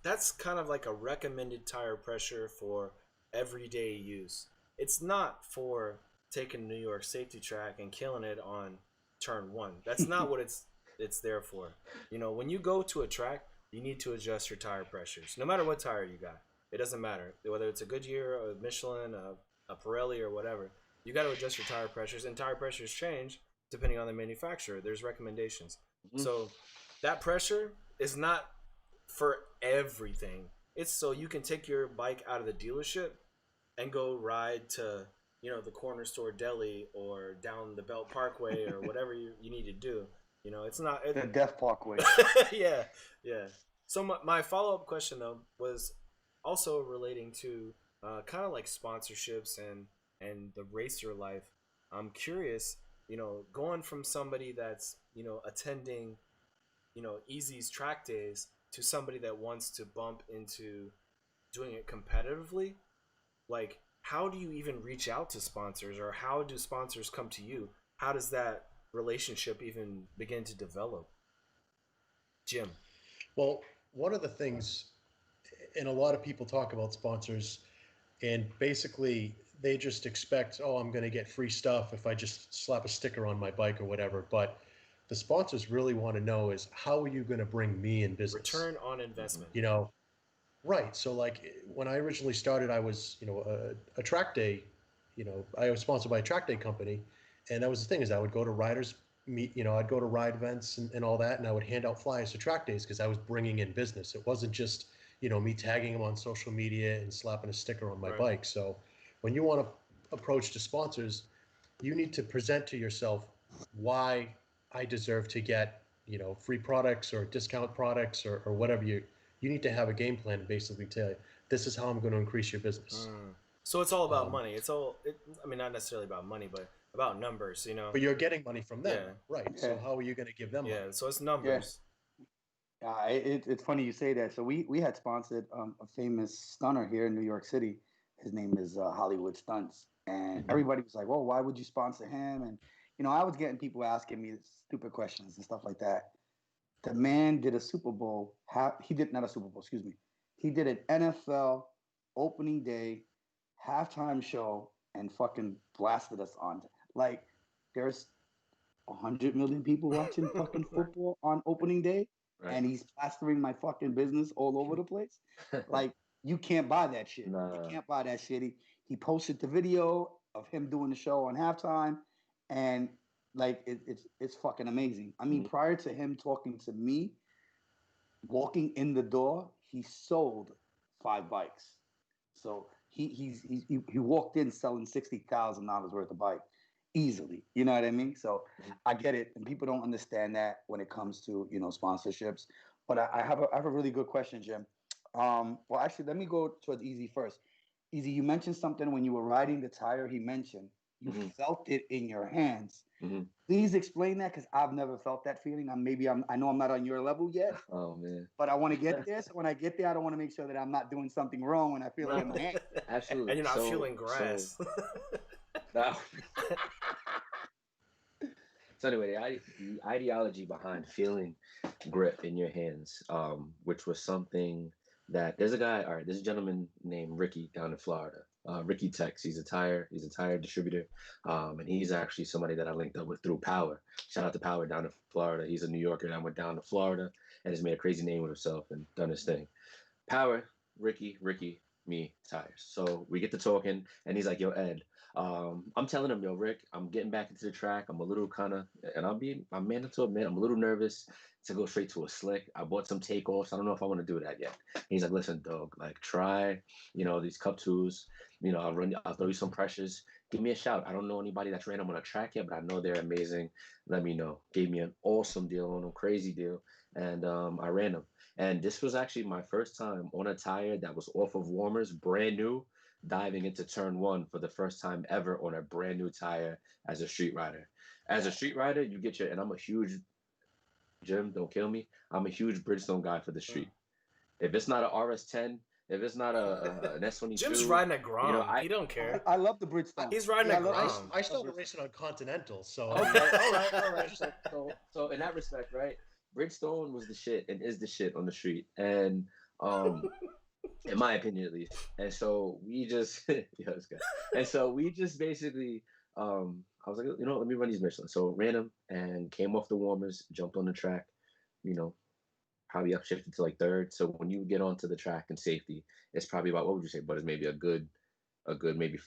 That's kind of like a recommended tire pressure for everyday use. It's not for taking New York safety track and killing it on turn one. That's not what it's there for. You know, when you go to a track, you need to adjust your tire pressures, no matter what tire you got. It doesn't matter whether it's a Goodyear, a Michelin, a Pirelli, or whatever. You got to adjust your tire pressures, and tire pressures change depending on the manufacturer. There's recommendations. So that pressure is not for everything. It's so you can take your bike out of the dealership and go ride to, you know, the corner store deli or down the Belt Parkway or whatever you need to do. You know, it's not The Death Parkway. yeah. So my follow-up question though was also relating to kind of like sponsorships and the racer life. I'm curious, you know, going from somebody that's, you know, attending, you know, Easy's track days to somebody that wants to bump into doing it competitively, like how do you even reach out to sponsors, or how do sponsors come to you? How does that relationship even begin to develop? Jim. Well, one of the things, and a lot of people talk about sponsors, and basically they just expect, oh, I'm going to get free stuff if I just slap a sticker on my bike or whatever. But the sponsors really want to know is, how are you going to bring me in business? Return on investment. You know, right. So like when I originally started, I was, you know, a track day, you know, I was sponsored by a track day company. And that was the thing, is I would go to riders meet, you know, I'd go to ride events and all that. And I would hand out flyers to track days because I was bringing in business. It wasn't just, you know, me tagging them on social media and slapping a sticker on my bike. So when you want to approach to sponsors, you need to present to yourself why I deserve to get, you know, free products or discount products or whatever. You need to have a game plan and basically tell you, this is how I'm going to increase your business. So it's all about money. It's all, I mean, not necessarily about money, but about numbers, you know. But you're getting money from them, right? Yeah. So how are you going to give them money? Yeah, so it's numbers. It's funny you say that. So we had sponsored a famous stunner here in New York City. His name is Hollywood Stunts, and everybody was like, "Well, why would you sponsor him?" And you know, I was getting people asking me stupid questions and stuff like that. The man did a Super Bowl. He did not a Super Bowl. Excuse me. He did an NFL opening day halftime show and fucking blasted us on. Like, there's 100 million people watching fucking football on opening day. Right. And he's plastering my fucking business all over the place. Like, you can't buy that shit. Nah. You can't buy that shit. He posted the video of him doing the show on halftime, and like it's fucking amazing. I mean, prior to him talking to me, walking in the door, he sold 5 bikes. So he walked in selling $60,000 worth of bike. Easily, you know what I mean? So I get it, and people don't understand that when it comes to, you know, sponsorships. But I have a really good question, Jim. Well, actually, let me go towards Easy first. Easy, you mentioned something when you were riding the tire. He mentioned you felt it in your hands. Please explain that, because I've never felt that feeling. I know I'm not on your level yet. Oh man! But I want to get there. So when I get there, I don't want to make sure that I'm not doing something wrong when I feel it in my hand. Absolutely. And you're not feeling grass. So anyway, the ideology behind feeling grip in your hands, which was something that there's a gentleman named Ricky down in Florida. Ricky Tex, he's a tire distributor, and he's actually somebody that I linked up with through Power. Shout out to Power down in Florida. He's a New Yorker that went down to Florida and has made a crazy name with himself and done his thing. Power, Ricky, me, tires. So we get to talking, and he's like, "Yo, Ed." I'm telling him, "Yo, Rick, I'm getting back into the track. I'm a little and I'm man to admit, I'm a little nervous to go straight to a slick. I bought some takeoffs. I don't know if I want to do that yet." And he's like, "Listen, dog, like try, you know, these Cup 2s. You know, I'll throw you some pressures. Give me a shout. I don't know anybody that's ran them on a track yet, but I know they're amazing. Let me know." Gave me an awesome deal on them, crazy deal. and I ran them. And this was actually my first time on a tire that was off of warmers, brand new, diving into turn one for the first time ever on a brand new tire as a street rider. As a street rider, you get your, and I'm a huge, Jim, don't kill me. I'm a huge Bridgestone guy for the street. If it's not an RS10, if it's not an S22, Jim's riding a Grom. you know, He don't care. I love the Bridgestone. He's riding Yeah, a I love Grom. Bridgestone. I started racing on Continental, so Okay, all right. So in that respect, right? Bridgestone was the shit and is the shit on the street, and in my opinion at least. And so we just, yeah, it's good. And so we just basically, I was like, you know, let me run these Michelin. So ran them and came off the warmers, jumped on the track, you know, probably upshifted to like third. So when you get onto the track in safety, it's probably about, what would you say? But it's maybe a good maybe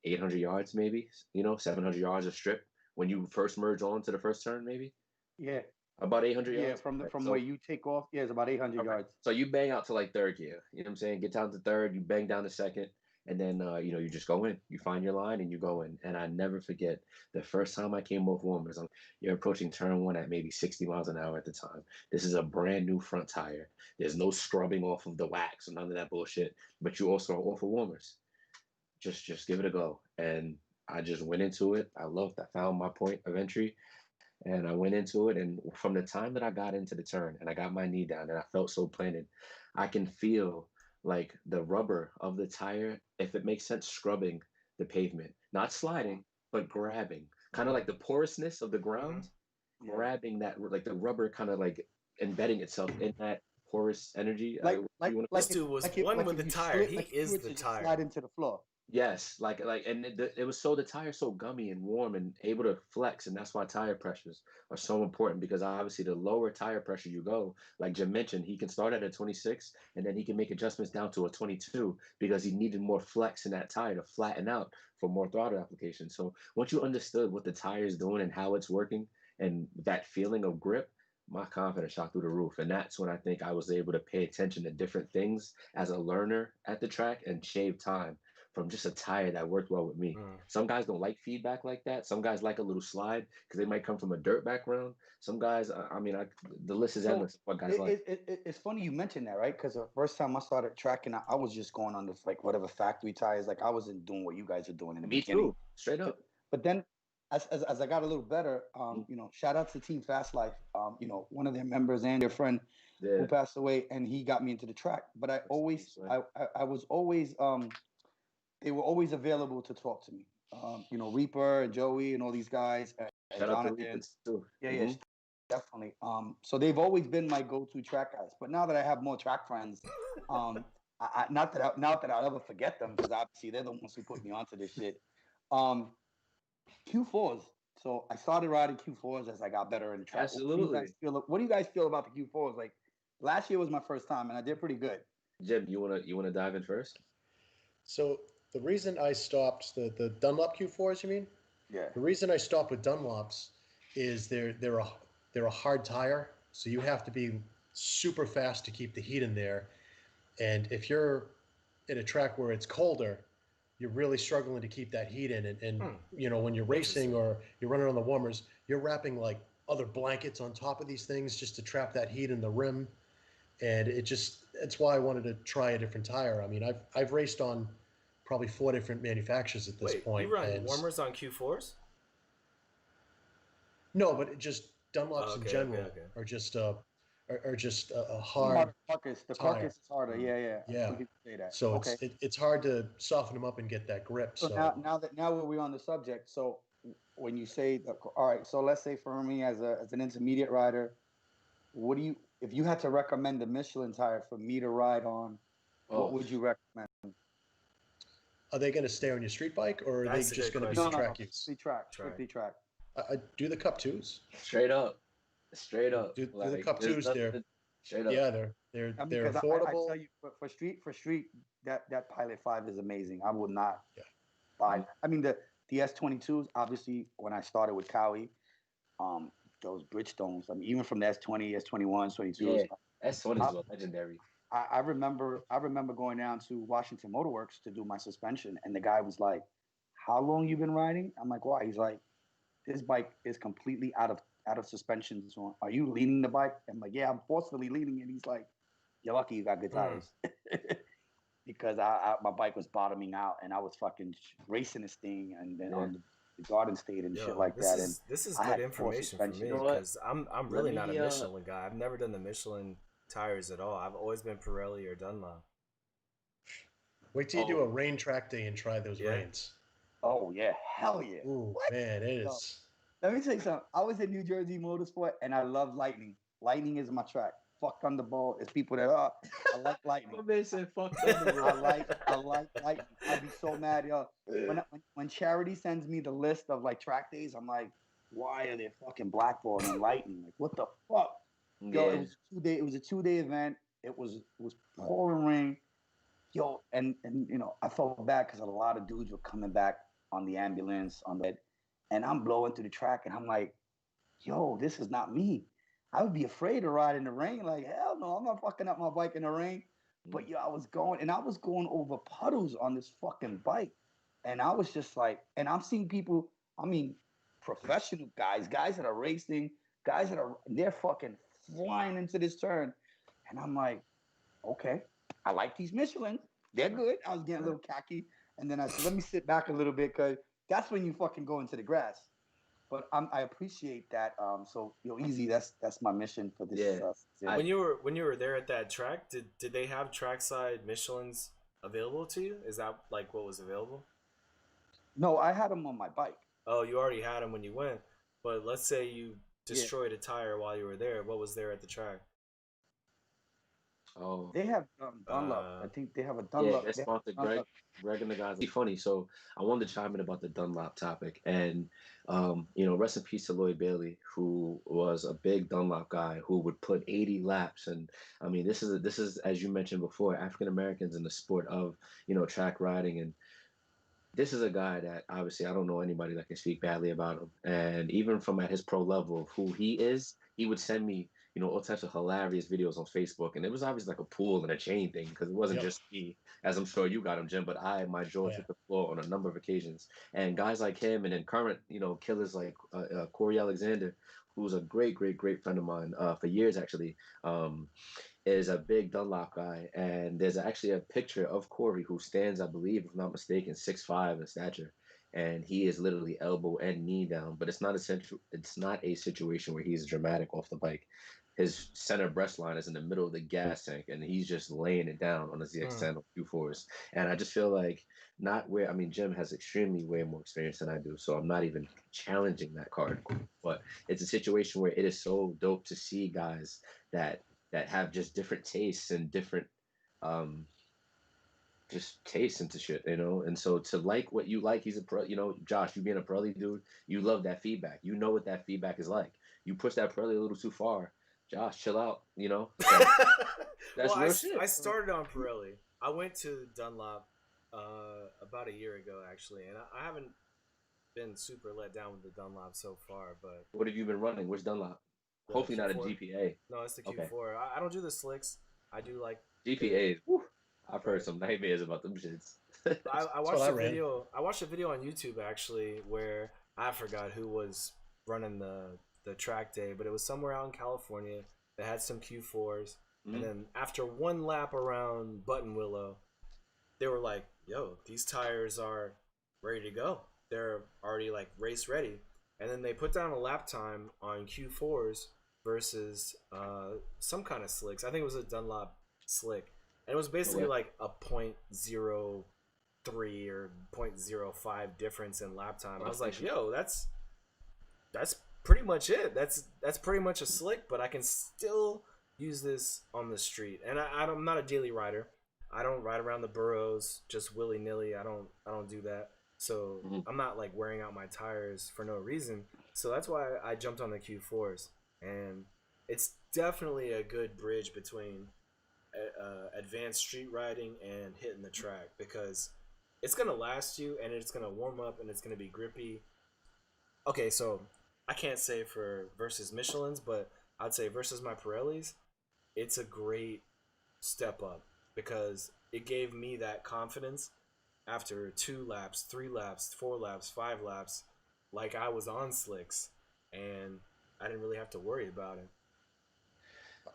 800 yards, maybe, you know, 700 yards of strip when you first merge on to the first turn, maybe Yeah, about 800 yeah. yards. From So- where you take off, yeah, it's about 800 yards. So you bang out to like third gear, you know what I'm saying? Get down to third, you bang down to second, and then you know, you just go in. You find your line and you go in. And I never forget the first time I came off warmers. You're approaching turn one at maybe 60 miles an hour at the time. This is a brand new front tire. There's no scrubbing off of the wax or none of that bullshit. But you also are off of warmers. Just give it a go. And I just went into it. I found my point of entry. And I went into it, and from the time that I got into the turn and I got my knee down and I felt so planted, I can feel like the rubber of the tire, if it makes sense, scrubbing the pavement, not sliding, but grabbing, kind of like the porousness of the ground, grabbing that, like the rubber kind of like embedding itself in that porous energy. This dude was one with the tire. He is the tire. Slide into the floor. Yes, and it was so the tire's so gummy and warm and able to flex, and that's why tire pressures are so important, because obviously the lower tire pressure you go, like Jim mentioned, he can start at a 26 and then he can make adjustments down to a 22 because he needed more flex in that tire to flatten out for more throttle application. So once you understood what the tire is doing and how it's working and that feeling of grip, my confidence shot through the roof. And that's when I think I was able to pay attention to different things as a learner at the track and shave time from just a tire that worked well with me. Some guys don't like feedback like that. Some guys like a little slide because they might come from a dirt background. Some guys, the list is endless. What guys like? It's funny you mentioned that, right? Because the first time I started tracking, I was just going on this like whatever factory tires. Like I wasn't doing what you guys are doing in the beginning. Me too, straight up. But then, as I got a little better, you know, shout out to Team Fast Life. You know, one of their members and their friend who passed away, and he got me into the track. But I was always they were always available to talk to me. You know, Reaper and Joey and all these guys. And Shout out to Jonathan. Reaper too. Yeah, definitely. So they've always been my go-to track guys. But now that I have more track friends, not that I'll ever forget them, because obviously they're the ones who put me onto this shit. Q4s. So I started riding Q4s as I got better in track. Absolutely. What do you guys feel about the Q4s? Like last year was my first time, and I did pretty good. Jim, you wanna dive in first? So the reason I stopped the Dunlop Q4s, you mean? Yeah. The reason I stopped with Dunlops is they're a hard tire, so you have to be super fast to keep the heat in there. And if you're in a track where it's colder, you're really struggling to keep that heat in. And you know, when you're racing or you're running on the warmers, you're wrapping like other blankets on top of these things just to trap that heat in the rim. And it's why I wanted to try a different tire. I mean, I've raced on probably 4 different manufacturers at this point. You run warmers on Q4s? No, but it just Dunlops in general are just a hard carcass. The tire. carcass is harder. Yeah. Some people say that. So it's hard to soften them up and get that grip. So now we're on the subject. So when you say all right, so let's say for me as an intermediate rider, if you had to recommend a Michelin tire for me to ride on, what would you recommend? Are they going to stay on your street bike, or are they just going to be track use? Strictly track. I do the Cup 2s. Straight up. Do the Cup 2s. They're straight up. Yeah, they're affordable. I tell you, for street, that Pilot 5 is amazing. I would not buy. I mean the S22s. Obviously, when I started with Cowie, those Bridgestones. I mean, even from the S20, S21s, 22s. Yeah, S20s were legendary. I remember going down to Washington Motor Works to do my suspension, and the guy was like, "How long you been riding?" I'm like, "Why?" He's like, "This bike is completely out of out of suspension. So are you leaning the bike? I'm like, yeah, I'm forcefully leaning it. He's like, you're lucky you got good tires. Because my bike was bottoming out and I was fucking racing this thing and then on the garden state and shit like that. And this is I good had full information for me suspension. You know what? because I'm really not a Michelin guy. I've never done the Michelin tires at all. I've always been Pirelli or Dunlop. Wait till you do a rain track day and try those rains. Oh yeah, hell yeah. Ooh, What? man, it is. Let me tell you something. I was in New Jersey Motorsport and I love lightning. Lightning is my track. Fuck Thunderbolt. It's people that are. I like lightning. My man said fuck Thunderbolt. I like lightning. I'd be so mad, yo. When Charity sends me the list of like track days, I'm like, why are they fucking blackballing lightning? Like, what the fuck? Yo, it was 2 day. It was a 2-day event. It was pouring rain. Yo, and you know, I felt bad because a lot of dudes were coming back on the ambulance on that, and I'm blowing through the track, and I'm like, yo, this is not me. I would be afraid to ride in the rain. Like, hell no, I'm not fucking up my bike in the rain. But yo, I was going over puddles on this fucking bike. And I was just like, and I'm seeing people, I mean, professional guys that are racing, they're fucking flying into this turn. And I'm like, okay, I like these Michelins. They're good. I was getting a little cocky. And then I said, let me sit back a little bit because that's when you fucking go into the grass. But I appreciate that. So easy. That's my mission for this. When you were there at that track, did they have trackside Michelins available to you? Is that like what was available? No, I had them on my bike. Oh, you already had them when you went. But let's say you destroyed a tire while you were there. What was there at the track? Oh, they have Dunlop. I think they have a Dunlop. Yeah, that's sponsored Greg and the guys. It's funny. So I wanted to chime in about the Dunlop topic, and rest in peace to Lloyd Bailey, who was a big Dunlop guy who would put 80 laps. And I mean, this is as you mentioned before, African Americans in the sport of track riding, and this is a guy that obviously I don't know anybody that can speak badly about him. And even from at his pro level of who he is, he would send me, all types of hilarious videos on Facebook. And it was obviously like a pool and a chain thing because it wasn't just me, as I'm sure you got him, Jim, but my jaw hit the floor on a number of occasions. And guys like him and then current, killers like Corey Alexander, who's a great, great, great friend of mine for years, actually. Is a big Dunlop guy, and there's actually a picture of Corey who stands, I believe, if I'm not mistaken, 6'5" in stature, and he is literally elbow and knee down. But it's not a situation where he's dramatic off the bike. His center breast line is in the middle of the gas tank, and he's just laying it down on the ZX10 or Q4s. And I just feel like Jim has extremely way more experience than I do, so I'm not even challenging that card. But it's a situation where it is so dope to see guys that have just different tastes and different just tastes into shit, and so to like what you like, he's a pro, Josh, you being a Pirelli dude, you love that feedback, what that feedback is like. You push that Pirelli a little too far, Josh, chill out, that's real shit. I started on Pirelli. I went to Dunlop about a year ago actually, and I haven't been super let down with the Dunlop so far. But what have you been running? Which Dunlop? Hopefully Q4. Not a GPA. No, it's the Q4. Okay. I don't do the slicks. I do like GPAs. I've heard some nightmares about them shits. I watched a video. I watched a video on YouTube actually where I forgot who was running the track day, but it was somewhere out in California that had some Q4s. And then after one lap around Button Willow, they were like, "Yo, these tires are ready to go. They're already like race ready." And then they put down a lap time on Q4s versus some kind of slicks. I think it was a Dunlop slick. And it was basically like a 0.03 or 0.05 difference in lap time. I was like, yo, that's pretty much it. That's pretty much a slick, but I can still use this on the street. And I'm not a daily rider. I don't ride around the boroughs just willy-nilly. I don't do that. So I'm not like wearing out my tires for no reason. So that's why I jumped on the Q4s. And it's definitely a good bridge between advanced street riding and hitting the track, because it's going to last you and it's going to warm up and it's going to be grippy. Okay, so I can't say for versus Michelin's, but I'd say versus my Pirellis, it's a great step up because it gave me that confidence after 2 laps, 3 laps, 4 laps, 5 laps, like I was on slicks. And I didn't really have to worry about it.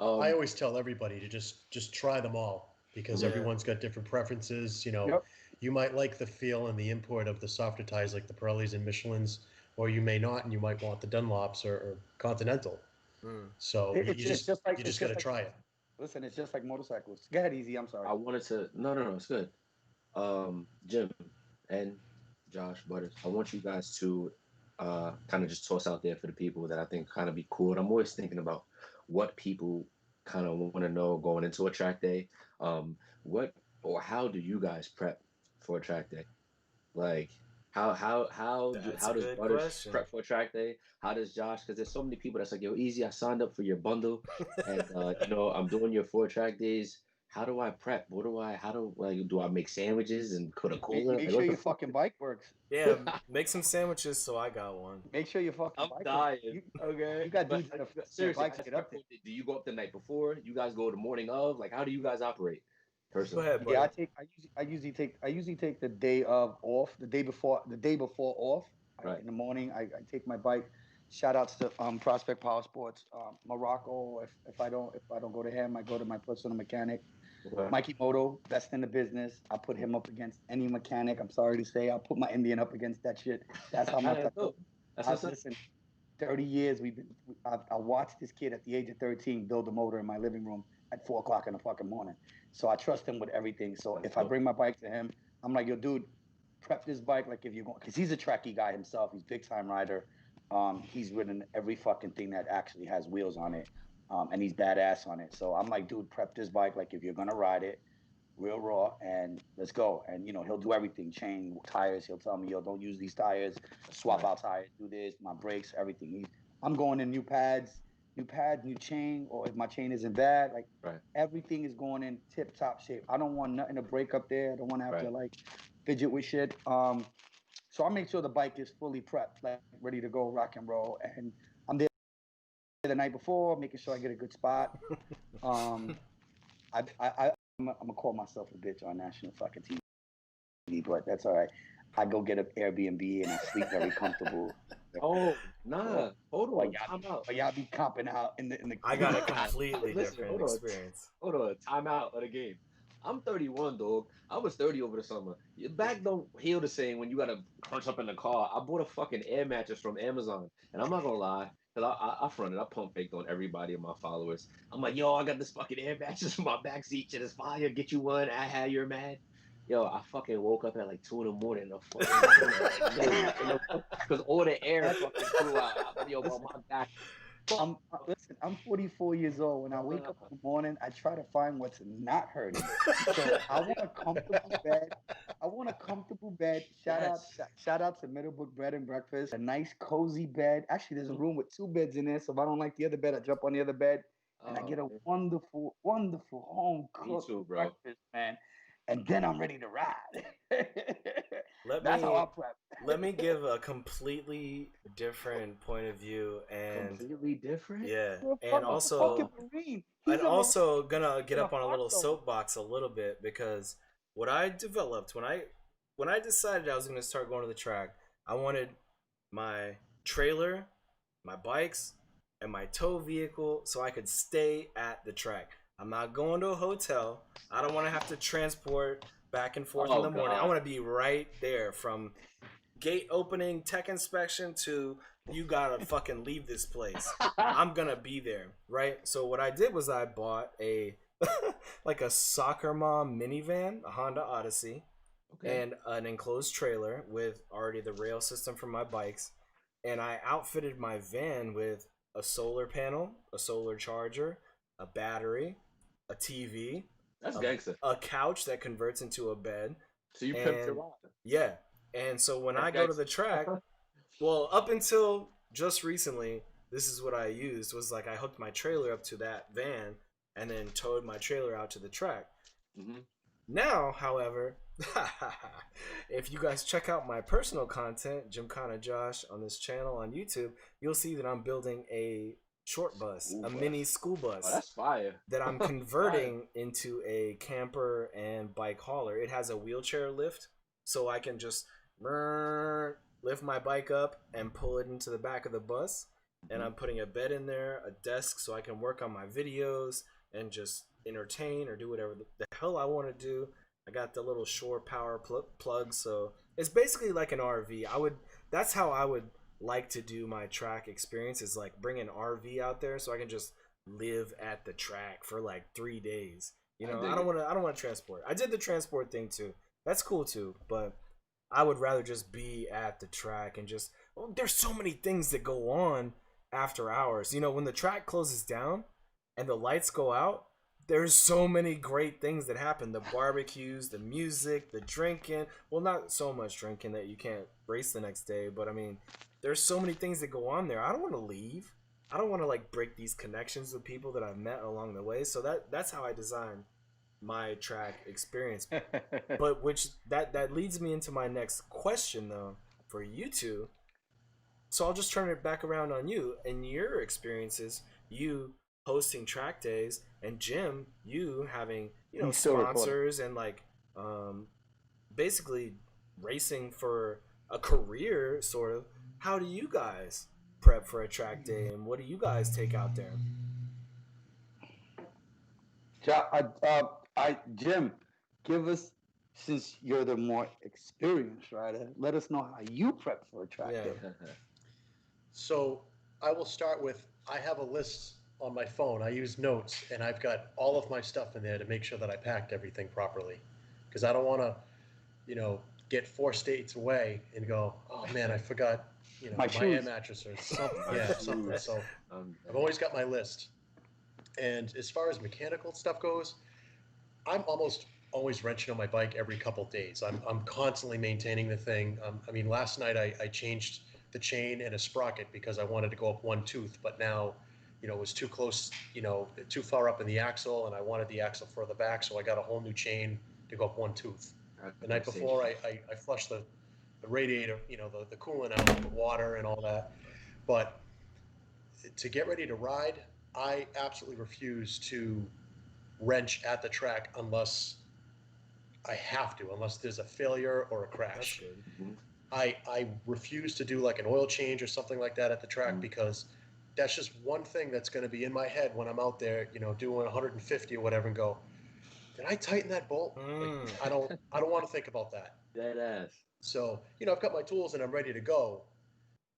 I always tell everybody to just try them all because Yeah. everyone's got different preferences. You know, Yep. you might like the feel and the import of the softer tires like the Pirellis and Michelins, or you may not, and you might want the Dunlops or Continental. Mm. So It's just like you just got to try it. Listen, it's just like motorcycles. Go ahead, Easy. I'm sorry. I wanted to. No, it's good. Jim and Josh Butters, I want you guys to kind of just toss out there for the people that I think kind of be cool. And I'm always thinking about what people kind of want to know going into a track day. What or how do you guys prep for a track day? Like how That's a does good Butters question. prep for a track day? How does Josh? Because there's so many people that's like, yo, Easy, I signed up for your bundle, and you know I'm doing your 4 track days. How do I prep? Do I make sandwiches and put a cooler? Make Like, sure what the your fuck? fucking bike works. Yeah, make some sandwiches so I got one. Make sure your fucking I'm bike dying. works. Okay. You got But dudes that are their seriously, bikes get up there. do you go up the night before? You guys go the morning of? Like, how do you guys operate Go personally? ahead, buddy. Yeah, I usually take the day of off, the day before off. Right. In the morning, I take my bike. Shout outs to Prospect Power Sports, Morocco. If I don't go to him, I go to my personal mechanic, Okay. Mikey Moto, best in the business. I put him up against any mechanic. I'm sorry to say, I'll put my Indian up against that shit. That's how much I That's dope. That's what's up. listen. 30 years I watched this kid at the age of 13 build a motor in my living room at 4 o'clock in the fucking morning. So I trust him with everything. So That's if I dope. bring my bike to him, I'm like, yo, dude, prep this bike like if you're going, because he's a tracky guy himself. He's a big time rider. He's ridden every fucking thing that actually has wheels on it. And he's badass on it. So I'm like, dude, prep this bike like if you're gonna ride it, real raw, and let's go. And you know, he'll do everything, chain, tires. He'll tell me, yo, don't use these tires, swap out tires, do this, my brakes, everything. I'm going in new pads, new chain, or if my chain isn't bad, like Right. everything is going in tip top shape. I don't want nothing to break up there. I don't want to have to Right. like fidget with shit. So I make sure the bike is fully prepped, like ready to go, rock and roll. And I'm there the night before, making sure I get a good spot. I'm gonna call myself a bitch on national fucking TV, but that's all right. I go get an Airbnb and I sleep very comfortable. Oh, nah. Hold But on. Time out. y'all be copping out in the. I got a completely Listen, different hold on. experience. Hold on. Time out of the game. I'm 31, dog. I was 30 over the summer. Your back don't heal the same when you gotta crunch up in the car. I bought a fucking air mattress from Amazon, and I'm not gonna lie, because I fronted, I pump faked on everybody of my followers. I'm like, yo, I got this fucking air mattress in my backseat. Shit is fire. Get you one. I had your man. Yo, I fucking woke up at like 2 in the morning. Because all the air fucking flew out. Yo, bro, my back. Listen, I'm 44 years old. When I wake up in the morning, I try to find what's not hurting. So I want a comfortable bed. Shout out to Middlebrook Bread and Breakfast. A nice cozy bed. Actually, there's a room with 2 beds in there. So if I don't like the other bed, I jump on the other bed and I get a wonderful home cooked breakfast, man. And then I'm ready to ride. That's how I prep. Let me give a completely different point of view, and Completely different? yeah, You're a and also fucking Marine. He's I'm a also gonna get He's up a on a little hardcore. soapbox a little bit, because what I developed when I decided I was gonna start going to the track, I wanted my trailer, my bikes, and my tow vehicle so I could stay at the track. I'm not going to a hotel. I don't want to have to transport back and forth in the morning. God. I want to be right there from gate opening, tech inspection to you gotta fucking leave this place. I'm gonna be there, right? So what I did was I bought a like a soccer mom minivan, a Honda Odyssey, and an enclosed trailer with already the rail system for my bikes, and I outfitted my van with a solar panel, a solar charger, a battery, a TV, That's gangster. a couch that converts into a bed. So you pimped your ride. Yeah. And so when I That's go to the track, well, up until just recently, this is what I used, was like I hooked my trailer up to that van and then towed my trailer out to the track. Mm-hmm. Now, however, if you guys check out my personal content, Gymkhana Josh, on this channel on YouTube, you'll see that I'm building a short bus, a mini school bus. Oh, that's fire. That I'm converting into a camper and bike hauler. It has a wheelchair lift, so I can just lift my bike up and pull it into the back of the bus. and I'm putting a bed in there, a desk so I can work on my videos and just entertain or do whatever the hell I want to do. I got the little shore power plug, so it's basically like an RV. That's how I would like to do my track experience, is like bring an RV out there so I can just live at the track for like 3 days. You know, I don't want to transport. I did the transport thing too. That's cool too, but I would rather just be at the track and just, there's so many things that go on after hours. You know, when the track closes down and the lights go out, there's so many great things that happen. The barbecues, the music, the drinking. Well, not so much drinking that you can't race the next day, but I mean, there's so many things that go on there. I don't want to leave. I don't want to like break these connections with people that I've met along the way. So that's how I design my track experience. But that leads me into my next question though, for you two. So I'll just turn it back around on you and your experiences, you hosting track days, and Jim, you having, you know, sponsors and like basically racing for a career sort of. How do you guys prep for a track day, and what do you guys take out there? Jim, give us, since you're the more experienced rider, let us know how you prep for a track day. So I will start with, I have a list on my phone. I use notes, and I've got all of my stuff in there to make sure that I packed everything properly, because I don't want to, you know, get 4 states away and go, oh man, I forgot, you know, my air mattress or something. Yeah, something. So I've always got my list. And as far as mechanical stuff goes, I'm almost always wrenching on my bike every couple days. I'm constantly maintaining the thing. I mean, last night I changed the chain and a sprocket because I wanted to go up one tooth, but now, you know, it was too close, you know, too far up in the axle, and I wanted the axle further back, so I got a whole new chain to go up one tooth. The night before, I flushed the radiator, you know, the coolant out with water and all that. But to get ready to ride, I absolutely refuse to wrench at the track unless I have to, unless there's a failure or a crash. That's good. Mm-hmm. I refuse to do like an oil change or something like that at the track, because that's just one thing that's going to be in my head when I'm out there, you know, doing 150 or whatever, and go, did I tighten that bolt? Like, I don't want to think about that. Dead ass. So, you know, I've got my tools and I'm ready to go,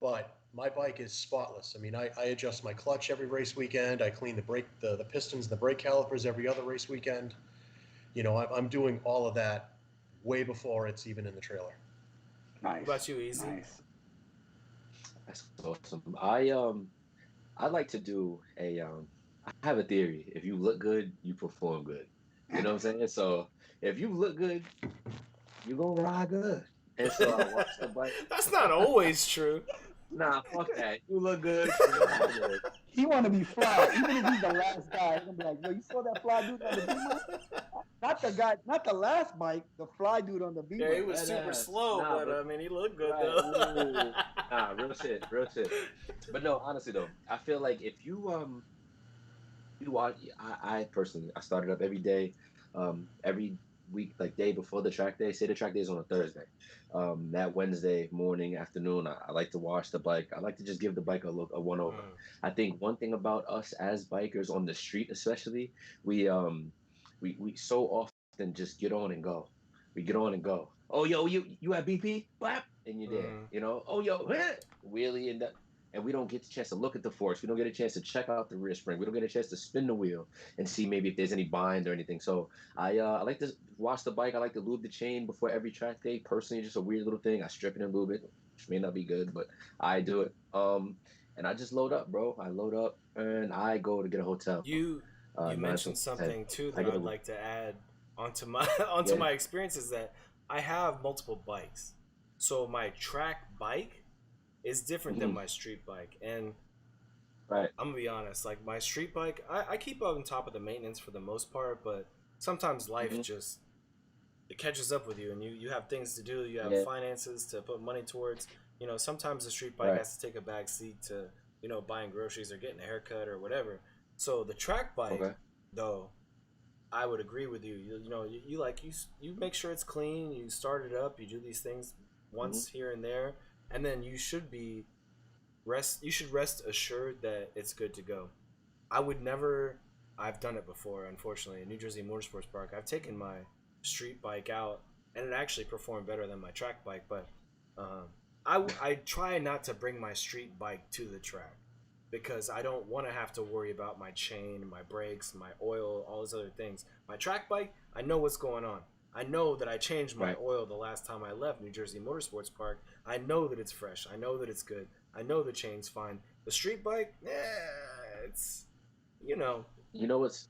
but my bike is spotless. I mean, I adjust my clutch every race weekend. I clean the brake, the pistons, and the brake calipers every other race weekend. You know, I'm doing all of that way before it's even in the trailer. Nice. What about you, Easy? Nice. That's awesome. I like to do I have a theory. If you look good, you perform good. You know what I'm saying? So if you look good, you're gonna ride good. And so I watch the bike. That's not always true. Nah, fuck that. You look good. You ride good. He want to be fly, even if he's the last guy. He's gonna be like, yo, you saw that fly dude on the beamer? Not the guy, not the last bike, the fly dude on the beamer. Yeah, he was super slow, Nah, but I mean, he looked good right. though. Nah, real shit. But no, honestly though, I feel like if you watch, I personally, I started up every day, every week, like day before the track day. Say the track day is on a Thursday. That Wednesday morning, afternoon, I like to wash the bike. I like to just give the bike a one over. I think one thing about us as bikers on the street, especially, we so often just get on and go. We get on and go. Oh, yo, you at BP? Blap, and you're there. You know. Oh, yo, wheelie, and we don't get the chance to look at the forks. We don't get a chance to check out the rear spring. We don't get a chance to spin the wheel and see maybe if there's any bind or anything. So I like to wash the bike. I like to lube the chain before every track day. Personally, just a weird little thing. I strip it and lube it, which may not be good, but I do it. And I just load up, bro. I load up and I go to get a hotel. You mentioned something too that I'd like to add onto my my experiences, that I have multiple bikes. So my track bike is different than my street bike, and right, I'm gonna be honest, like my street bike, I keep up on top of the maintenance for the most part, but sometimes life just, it catches up with you, and you have things to do, you have finances to put money towards. You know, sometimes the street bike has to take a back seat to, you know, buying groceries or getting a haircut or whatever. So the track bike, though, I would agree with you. You know, you make sure it's clean, you start it up, you do these things once here and there, and then you should be You should rest assured that it's good to go. I would never. I've done it before, unfortunately, in New Jersey Motorsports Park. I've taken my street bike out, and it actually performed better than my track bike. But I try not to bring my street bike to the track because I don't want to have to worry about my chain, my brakes, my oil, all those other things. My track bike, I know what's going on. I know that I changed my oil the last time I left New Jersey Motorsports Park. I know that it's fresh. I know that it's good. I know the chain's fine. The street bike, it's, You know what's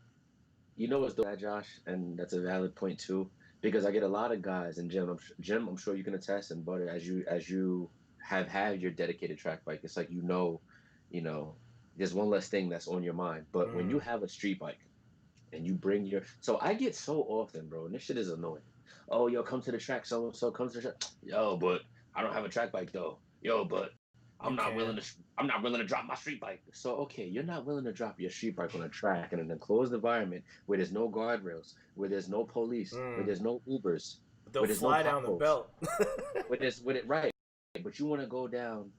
the Josh, and that's a valid point too, because I get a lot of guys, and Jim, I'm sure you can attest, and Butter, as you have had your dedicated track bike, it's like there's one less thing that's on your mind. But when you have a street bike and you bring so I get so often, bro, and this shit is annoying. Oh, yo, come to the track, so comes to the track. Yo, but I don't have a track bike though. Yo, but I'm not willing to drop my street bike. So okay, you're not willing to drop your street bike on a track in an enclosed environment where there's no guardrails, where there's no police, where there's no Ubers, they'll fly down the belt. Right. But you want to go down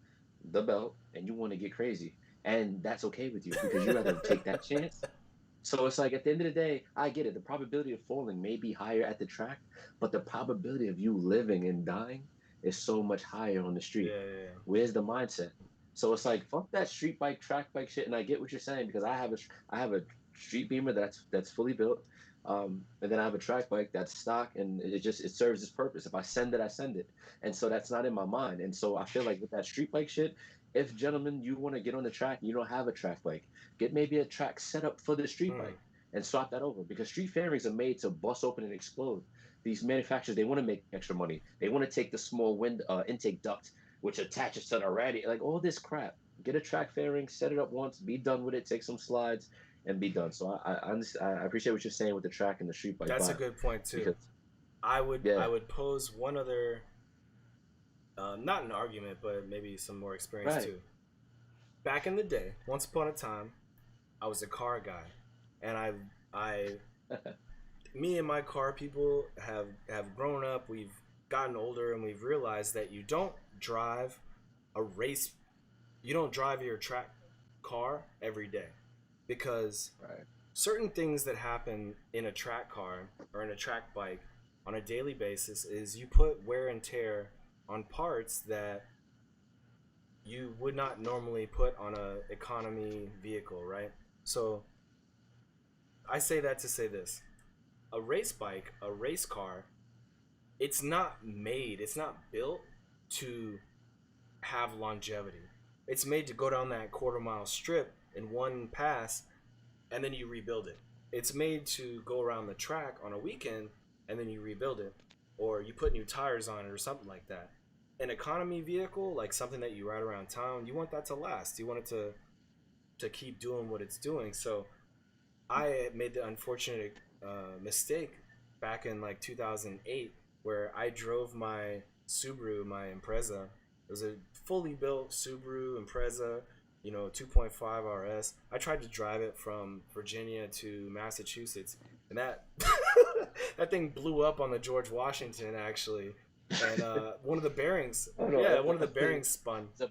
the belt and you want to get crazy, and that's okay with you because you rather take that chance. So it's like, at the end of the day, I get it. The probability of falling may be higher at the track, but the probability of you living and dying is so much higher on the street. Yeah. Where's the mindset? So it's like, fuck that street bike, track bike shit. And I get what you're saying, because I have a street beamer that's fully built, and then I have a track bike that's stock, and it serves its purpose. If I send it, I send it, and so that's not in my mind. And so I feel like with that street bike shit, if, gentlemen, you want to get on the track and you don't have a track bike, get maybe a track set up for the street bike and swap that over, because street fairings are made to bust open and explode. These manufacturers, they want to make extra money. They want to take the small wind intake duct, which attaches to the radiator, like all this crap. Get a track fairing, set it up once, be done with it, take some slides, and be done. So I appreciate what you're saying with the track and the street bike. That's a good point too. Because, I would pose one other, not an argument, but maybe some more experience too. Back in the day, once upon a time, I was a car guy, and I me and my car people have grown up. We've gotten older, and we've realized that you don't drive your track car every day, because certain things that happen in a track car or in a track bike on a daily basis is you put wear and tear on parts that you would not normally put on a economy vehicle, right? So I say that to say this: a race bike, a race car, it's not built to have longevity. It's made to go down that quarter-mile strip in one pass, and then you rebuild it. It's made to go around the track on a weekend, and then you rebuild it, or you put new tires on it or something like that. An economy vehicle, like something that you ride around town, you want that to last. You want it to keep doing what it's doing. So I made the unfortunate mistake back in like 2008, where I drove my Subaru, my Impreza. It was a fully built Subaru Impreza, 2.5 RS. I tried to drive it from Virginia to Massachusetts, and that that thing blew up on the George Washington, actually. And one of the bearings, one of the bearings spun. Is it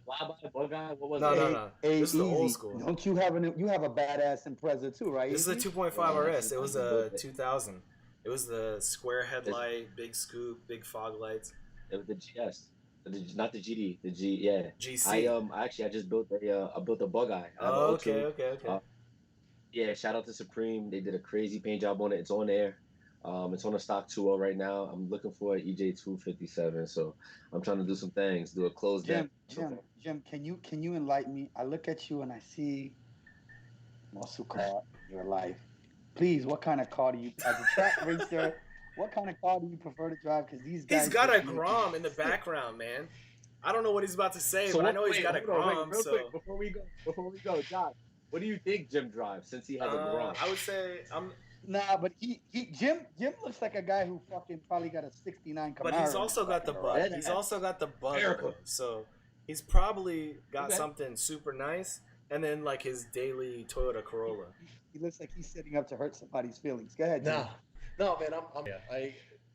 bug guy? What was it? No. This is the old school. Don't you have a badass Impreza too, right? This is a 2.5 RS. It was a 2000. It was the square headlight, big scoop, big fog lights. It was the GS, not the GD. The G, yeah. GC. I just built a bug eye. Oh, okay. Yeah, shout out to Supreme. They did a crazy paint job on it. It's on air. It's on a stock 2.0 right now. I'm looking for an EJ 257, so I'm trying to do some things. Do a closed deck. Jim, can you enlighten me? I look at you and I see muscle car in your life. Please, what kind of car do you, as a track racer, what kind of car do you prefer to drive? Because these guys. He's got a Grom in the background, man. I don't know what he's about to say, but I know he's got a Grom. Real quick, before we go, Josh, what do you think Jim drives since he has a Grom? I would say Nah, but Jim looks like a guy who fucking probably got a '69 Camaro. But he's also got the bug. He's also got the bug. So he's probably got something super nice, and then like his daily Toyota Corolla. He looks like he's setting up to hurt somebody's feelings. Go ahead, Jim. No, man.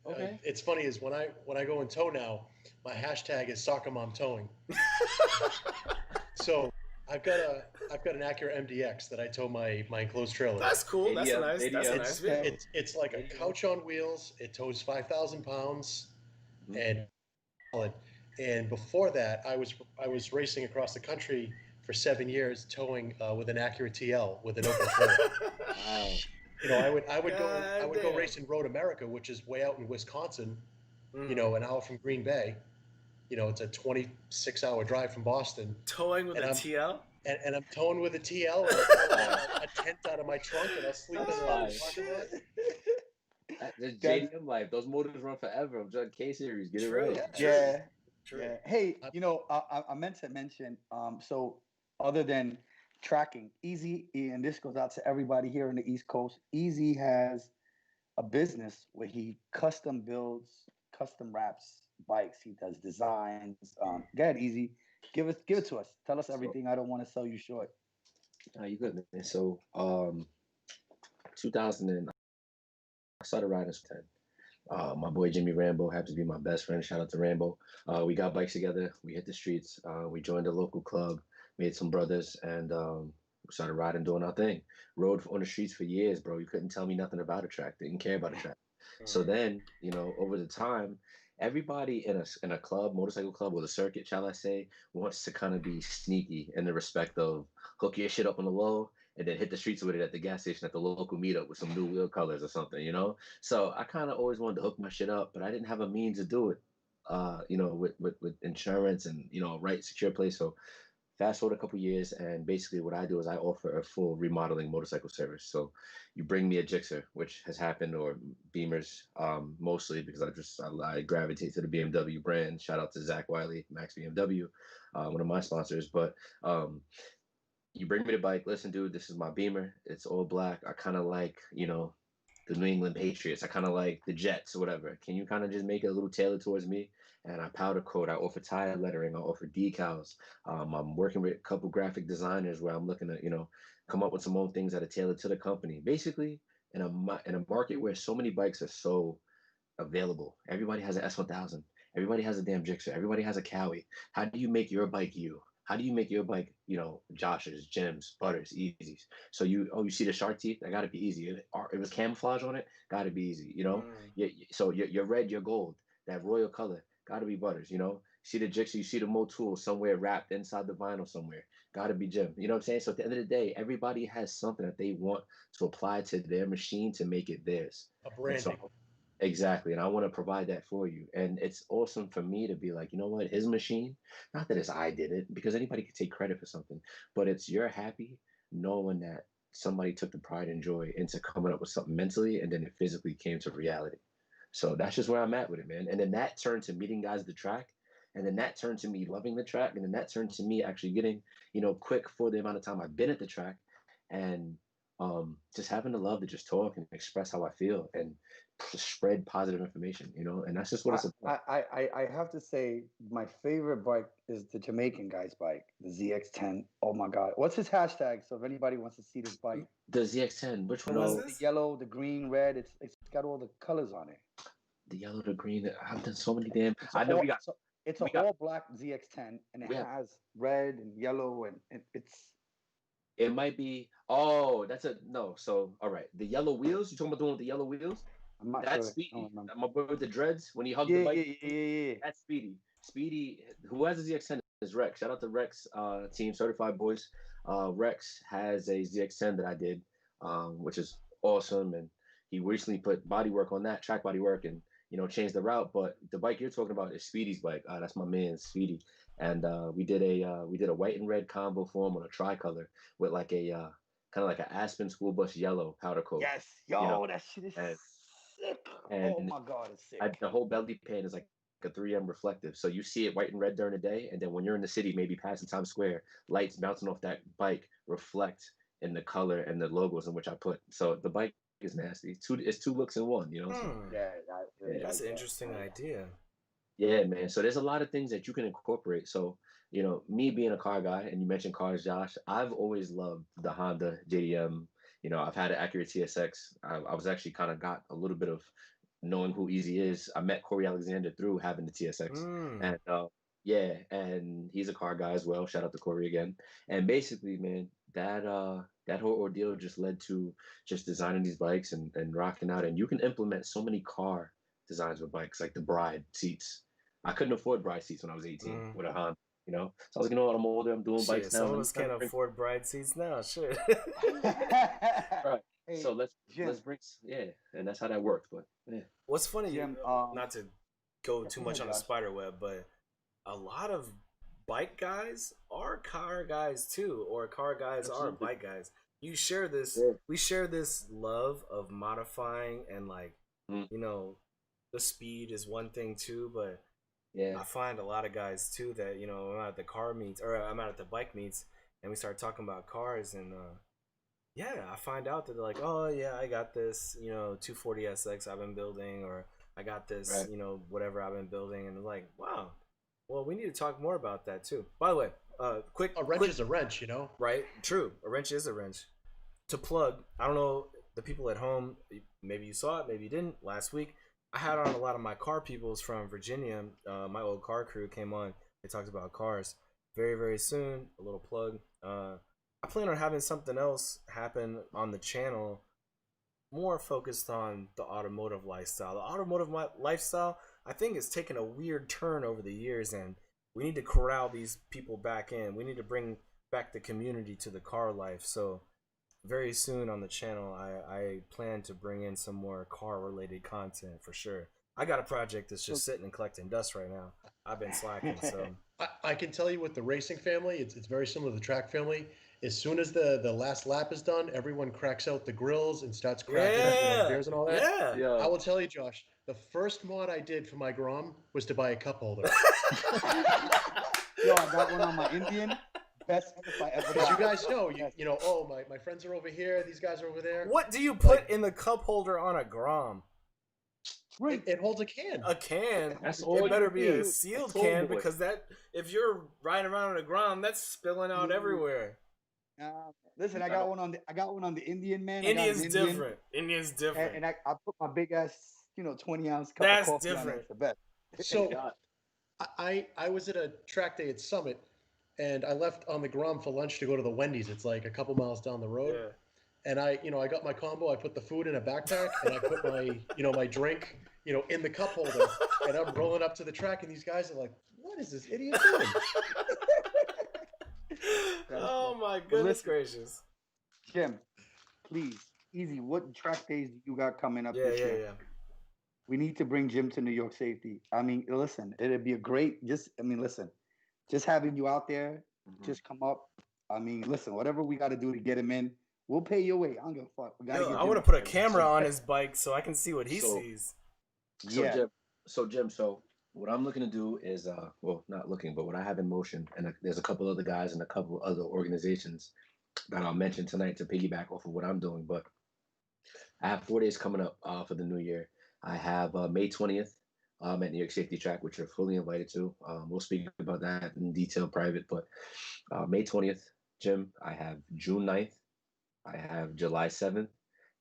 Okay. It's funny is when I go in tow now, my hashtag is soccer mom towing. So I've got an Acura MDX that I tow my enclosed trailer. That's cool. That's a nice. That's a nice vehicle. It's like a couch on wheels. It tows 5,000 pounds, and before that, I was racing across the country for 7 years, towing with an Acura TL with an open trailer. Wow. You know, I would go race in Road America, which is way out in Wisconsin. You know, an hour from Green Bay. You know, it's a 26-hour drive from Boston. Towing with a TL? And I'm towing with a TL, and I pull a tent out of my trunk, and I'll sleep in the parking lot. That's JDM life. Those motors run forever. I'm just K-Series. Get it right. Yeah. True. Yeah. Hey, you know, I meant to mention, so other than tracking, Easy, and this goes out to everybody here in the East Coast, Easy has a business where he custom builds, custom wraps bikes. He does designs. Go ahead, Easy. Give it to us. Tell us everything. I don't want to sell you short. You good, man. So 2000 I started riding at 10. My boy Jimmy Rambo happens to be my best friend. Shout out to Rambo. We got bikes together. We hit the streets. We joined a local club, made some brothers, and we started riding, doing our thing. Rode on the streets for years, bro. You couldn't tell me nothing about a track. Didn't care about a track. So then, you know, over the time, everybody in a club, motorcycle club, or the circuit, shall I say, wants to kind of be sneaky in the respect of hook your shit up on the low and then hit the streets with it at the gas station at the local meetup with some new wheel colors or something, you know? So I kind of always wanted to hook my shit up, but I didn't have a means to do it, you know, with insurance and, you know, right, secure place. So fast forward a couple years, and basically what I do is I offer a full remodeling motorcycle service. So you bring me a Gixxer, which has happened, or Beamers, mostly because I gravitate to the BMW brand. Shout out to Zach Wiley, Max BMW, one of my sponsors. But you bring me the bike. Listen, dude, this is my Beamer. It's all black. I kind of like, you know, the New England Patriots. I kind of like the Jets or whatever. Can you kind of just make it a little tailored towards me? And I powder coat. I offer tire lettering. I offer decals. I'm working with a couple graphic designers where I'm looking to, you know, come up with some own things that are tailored to the company. Basically, in a market where so many bikes are so available, everybody has an S1000. Everybody has a damn Gixxer. Everybody has a Cowie. How do you make your bike you? How do you make your bike, you know, Josh's, Jim's, Butters, Easy's? So you see the shark teeth? That got to be easy. It was camouflage on it. Got to be easy, you know? So your red, your gold, that royal color, got to be Butters, you know? See the Gixxer, you see the Motul somewhere wrapped inside the vinyl somewhere. Got to be Jim. You know what I'm saying? So at the end of the day, everybody has something that they want to apply to their machine to make it theirs. A branding. Exactly. And I want to provide that for you. And it's awesome for me to be like, you know what, his machine, not that it's I did it, because anybody could take credit for something, but it's you're happy knowing that somebody took the pride and joy into coming up with something mentally, and then it physically came to reality. So that's just where I'm at with it, man. And then that turned to meeting guys at the track. And then that turned to me loving the track. And then that turned to me actually getting, you know, quick for the amount of time I've been at the track, and just having the love to just talk and express how I feel and spread positive information, you know, and that's just what it's about. I have to say my favorite bike is the Jamaican guy's bike, the ZX10. Oh my God. What's his hashtag? So if anybody wants to see this bike. The ZX10, which one? was The this? yellow, the green, red. It's got all the colors on it. The yellow, the green. I've done so many damn. It's I know we got. It's an all black ZX10, and it has red and yellow, and it's. It might be. Oh, that's a no. So all right, the yellow wheels. You talking about the one with the yellow wheels? I'm not That's sure. Speedy. My boy with the dreads when he hugged the bike. Yeah. That's Speedy. Speedy, who has a ZX10 is Rex. Shout out to Rex team, certified boys. Rex has a ZX10 that I did, which is awesome, and he recently put body work on that, track body work, and you know changed the route. But the bike you're talking about is Speedy's bike. That's my man, Speedy. And we did a white and red combo form on a tricolor with like a kind of like an Aspen school bus yellow powder coat. Yes, yo, you know? that shit is sick. And oh my God, it's sick. the whole belly pan is like a 3M reflective. So you see it white and red during the day, and then when you're in the city, maybe passing Times Square, lights bouncing off that bike reflect in the color and the logos in which I put. So the bike is nasty. It's two looks in one, you know? So, That's an interesting idea. yeah, man. So there's a lot of things that you can incorporate. So, you know, me being a car guy, and you mentioned cars, Josh, I've always loved the Honda JDM. You know, I've had an Acura TSX. I was actually kind of got a little bit of knowing who Easy is. I met Corey Alexander through having the TSX. And Yeah, and he's a car guy as well. Shout out to Corey again. And basically, man, that whole ordeal just led to just designing these bikes and rocking out. And you can implement so many car designs with bikes, like the bride seats. I couldn't afford bride seats when I was 18 with a Honda, you know. So I was like, you know what, I'm older, I'm doing Shit, bikes now. some Let of me us try to can't bring afford bride seats now. Shit. right. Hey, So let's Jim, bring yeah, and that's how that works. But yeah, What's funny, Jim, not to go too go much ahead, on the Josh. spider web, but a lot of bike guys are car guys too, or car guys are absolutely. bike guys. You share this, Yeah. we share this love of modifying and like, Mm, you know, the speed is one thing too, but yeah. I find a lot of guys too that, you know, I'm at the car meets or I'm out at the bike meets and we start talking about cars and yeah, I find out that they're like, oh yeah, I got this, you know, 240 SX I've been building, or I got this, Right. you know, whatever I've been building, and they're like, wow, well, we need to talk more about that too. By the way, A wrench is a wrench, you know. right? True, a wrench is a wrench. To plug, I don't know the people at home. Maybe you saw it, maybe you didn't. Last week, I had on a lot of my car peoples from Virginia. My old car crew came on. They talked about cars. Very, very soon, a little plug. I plan on having something else happen on the channel, more focused on the automotive lifestyle. The automotive lifestyle, I think, has taken a weird turn over the years, and we need to corral these people back in. We need to bring back the community to the car life. So very soon on the channel, I plan to bring in some more car related content for sure. I got a project that's just sitting and collecting dust right now. I've been slacking, so I can tell you with the racing family, it's very similar to the track family. As soon as the last lap is done, everyone cracks out the grills and starts cracking yeah, beers and all that. yeah. Yeah. I will tell you, Josh, the first mod I did for my Grom was to buy a cup holder. Yo, I got one on my Indian. Best if I ever Because you got. guys know, you know, oh, my friends are over here, these guys are over there. What do you put in the cup holder on a Grom? It holds a can. A can. That's all It better you be a need. sealed That's all, can boy. because that if you're riding around in a Grom, that's spilling out everywhere. Listen, I got one on the Indian, man. I got Indian's an Indian, different. Indian's different. and I put my big ass, 20-ounce cup That's of coffee on different. it. It's the best. So God. I was at a track day at Summit, and I left on the Grom for lunch to go to the Wendy's. It's like a couple miles down the road. Yeah. And I got my combo. I put the food in a backpack, and I put my, my drink, in the cup holder. And I'm rolling up to the track, and these guys are like, "What is this idiot doing?" Oh my goodness gracious. Jim, please, easy. What track days do you got coming up Yeah, this yeah, year? yeah. We need to bring Jim to New York Safety. I mean, listen, it'd be a great. Listen, just having you out there, just come up. I mean, listen, whatever we got to do to get him in, we'll pay your way. I don't give a fuck. We gotta Yo, get I Jim want to up put a there. camera on his bike so I can see what he So- sees. So Yeah. Jim, so what I'm looking to do is, well, not looking, but what I have in motion, and there's a couple other guys and a couple other organizations that I'll mention tonight to piggyback off of what I'm doing. But I have 4 days coming up for the new year. I have May 20th at New York Safety Track, which you're fully invited to. We'll speak about that in detail private, but May 20th, Jim, I have June 9th, I have July 7th,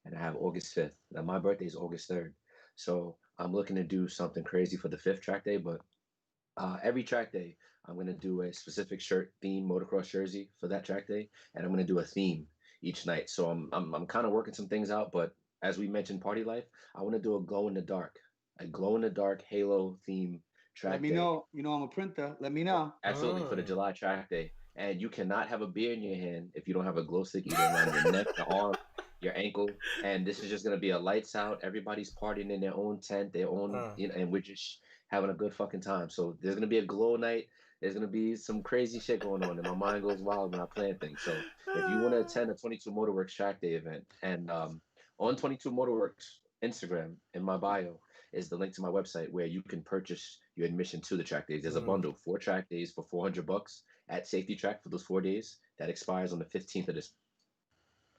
and I have August 5th. Now, my birthday is August 3rd. So I'm looking to do something crazy for the 5th track day, but every track day, I'm going to do a specific shirt theme motocross jersey for that track day, and I'm going to do a theme each night. So I'm kind of working some things out, but as we mentioned, party life, I want to do a glow in the dark Halo theme track Let me day. know. I'm a printer. Let me know. Absolutely, for the July track day. And you cannot have a beer in your hand if you don't have a glow stick either around your neck, your arm, your ankle. And this is just going to be a lights out. Everybody's partying in their own tent, their own, and we're just having a good fucking time. So there's going to be a glow night. There's going to be some crazy shit going on, and my mind goes wild when I plan things. So if you want to attend a 22 Motorworks track day event, and on 22 Motorworks Instagram, in my bio, is the link to my website where you can purchase your admission to the track days. There's a bundle, 4 track days for $400 at Safety Track for those 4 days. That expires on the 15th of this.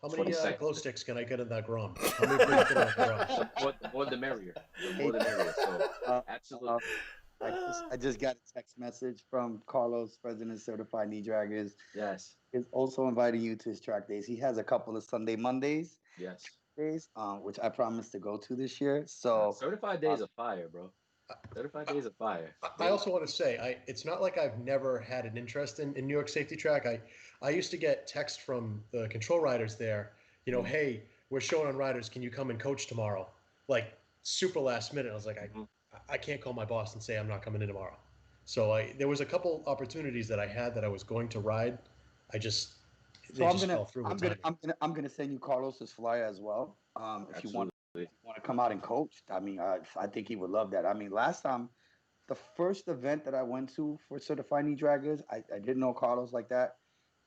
How many 22nd. glow sticks can I get in that Grom? How many can I get in that Grom? The more the merrier. The more the merrier. So absolutely. I just got a text message from Carlos, President Certified Knee Draggers. Yes. Is also inviting you to his track days. He has a couple of Sunday Mondays Yes. days, which I promised to go to this year. So Certified days of fire, bro. Certified days of fire. I also want to say, it's not like I've never had an interest in New York Safety Track. I used to get texts from the control riders there, hey, we're showing on riders, can you come and coach tomorrow? Like super last minute. I was like, I can't call my boss and say I'm not coming in tomorrow. So there was a couple opportunities that I had that I was going to ride. They just fell through. I'm gonna send you Carlos's flyer as well. If you want to come out and coach, I mean, I think he would love that. I mean, last time, the first event that I went to for certified knee draggers, I didn't know Carlos like that,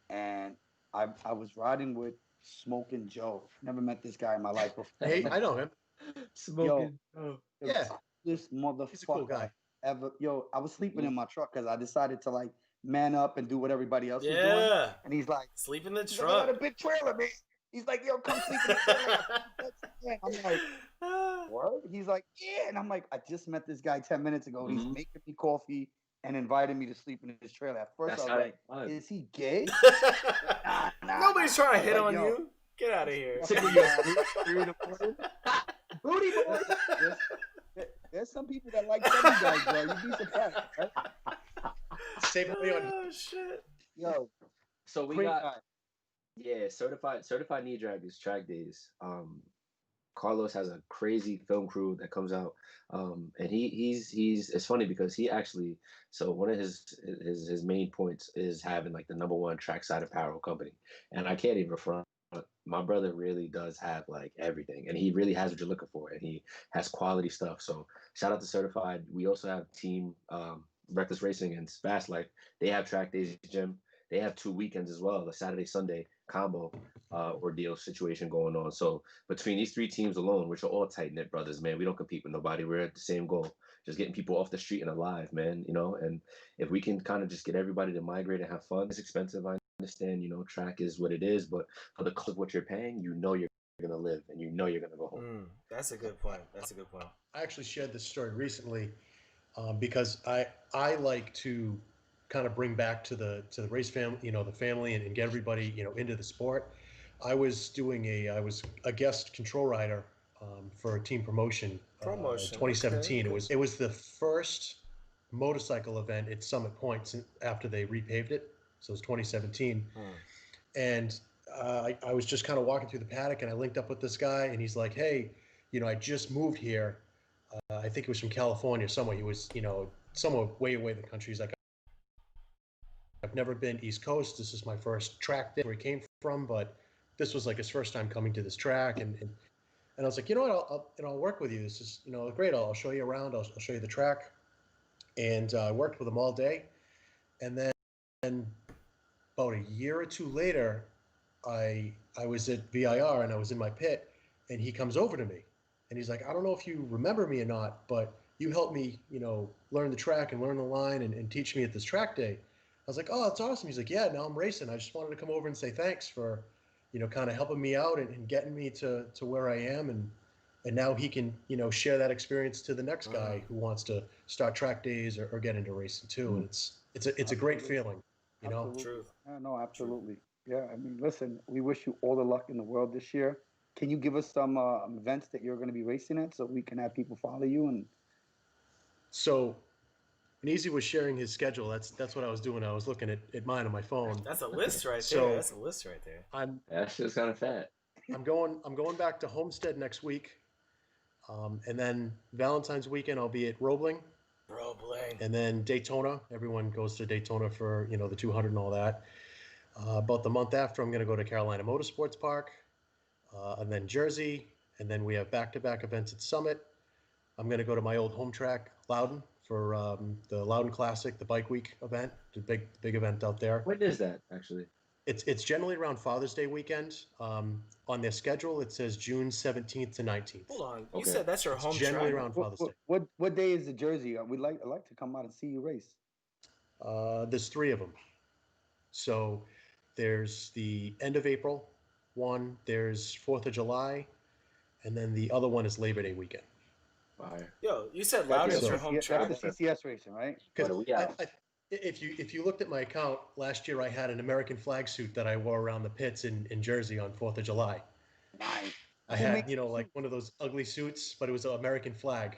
and I was riding with Smoking Joe. Never met this guy in my life before. Hey, I know him. Smoking. Yeah, this motherfucker he's a cool guy. Ever. Yo, I was sleeping in my truck because I decided to like man up and do what everybody else was doing. And he's like, sleep in the like, truck. I got a big trailer, man. He's like, yo, come sleep in the trailer. I'm like, what? He's like, yeah. And I'm like, I just met this guy 10 minutes ago. He's making me coffee and invited me to sleep in his trailer. At first, I was like, is he gay? Nobody's trying to hit on you. Get out of here. Booty boy. There's some people that like chubby guys, bro. You'd be surprised. Right? Save me on. Oh shit. Yo. So we got certified knee draggers track days. Carlos has a crazy film crew that comes out, and he's it's funny because he actually, so one of his main points is having like the #1 trackside apparel company, and I can't even front. My brother really does have like everything, and he really has what you're looking for, and he has quality stuff. So shout out to Certified. We also have Team Reckless Racing and Fast Life. They have track days, Jim. They have 2 weekends as well, the Saturday Sunday combo ordeal situation going on. So between these 3 teams alone, which are all tight knit brothers, man, we don't compete with nobody. We're at the same goal, just getting people off the street and alive, man. And if we can kind of just get everybody to migrate and have fun, it's expensive. I understand, track is what it is, but for the cost of what you're paying, you're gonna live and you're gonna go home. That's a good point. I actually shared this story recently because I like to kind of bring back to the race family, the family, and get everybody, into the sport. I was a guest control rider for a team promotion. 2017. Okay. It was the first motorcycle event at Summit Point after they repaved it. So it was 2017. And I was just kind of walking through the paddock, and I linked up with this guy, and he's like, hey, I just moved here. I think it was from California somewhere. He was, somewhere way away in the country. He's like, I've never been East Coast. This is my first track day where he came from, but this was like his first time coming to this track. And I was like, you know what, I'll work with you. This is, great. I'll show you around. I'll show you the track. And I worked with him all day. And then about a year or 2 later, I was at VIR and I was in my pit, and he comes over to me and he's like, I don't know if you remember me or not, but you helped me, learn the track and learn the line and teach me at this track day. I was like, oh, that's awesome. He's like, yeah, now I'm racing. I just wanted to come over and say thanks for, kind of helping me out and getting me to where I am. And now he can, share that experience to the next guy who wants to start track days or get into racing too. And it's a great feeling, Absolutely. Truth. Yeah, no, absolutely. Yeah, I mean, listen, we wish you all the luck in the world this year. Can you give us some events that you're going to be racing at so we can have people follow you? And so Easy was sharing his schedule. That's what I was doing. I was looking at mine on my phone. That's a list right there. That's a list right there. That shit's kind of fat. I'm going back to Homestead next week, and then Valentine's weekend I'll be at Roebling, and then Daytona. Everyone goes to Daytona for the 200 and all that. About the month after, I'm going to go to Carolina Motorsports Park, and then Jersey, and then we have back-to-back events at Summit. I'm going to go to my old home track, Loudon, for the Loudon Classic, the Bike Week event, the big event out there. When is that, actually? It's generally around Father's Day weekend. On their schedule, it says June 17th to 19th. Hold on. You said that's your home generally track? Around Father's Day. What day is the Jersey? I'd like to come out and see you race. There's 3 of them. So there's the end of April one, there's 4th of July, and then the other one is Labor Day weekend. Fire. Yo, you said Loudon is your home track. That's the CCS racing, right? Because if you looked at my account last year, I had an American flag suit that I wore around the pits in Jersey on 4th of July. Nice. I Who had, makes your like suit? one of those ugly suits, but it was an American flag.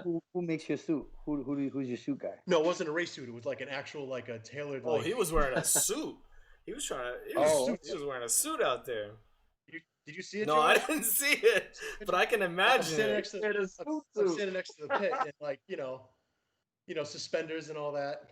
Who makes your suit? Who's your suit guy? No, it wasn't a race suit. It was like an actual, like a tailored, Oh, like. he was wearing a suit. He was trying to. Oh, He was wearing a suit out there. Did you see it? No, I Josh? didn't see it, but I can I'm imagine standing it. next to I'm standing next to the pit, and like suspenders and all that.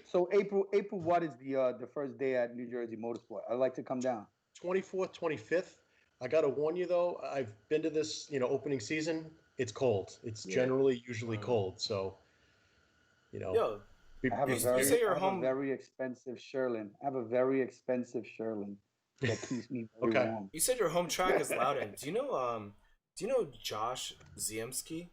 So April, what is the first day at New Jersey Motorsport? I'd like to come down. 24th, 25th. I gotta warn you though. I've been to this, opening season. It's cold. It's generally usually cold. So, Yo, be- I have be- a very, say you're I have home- a very expensive Sherlin. I have a very expensive Sherlin that keeps me very Okay. warm. you said your home track is Loudon. Do you know Josh Ziemski?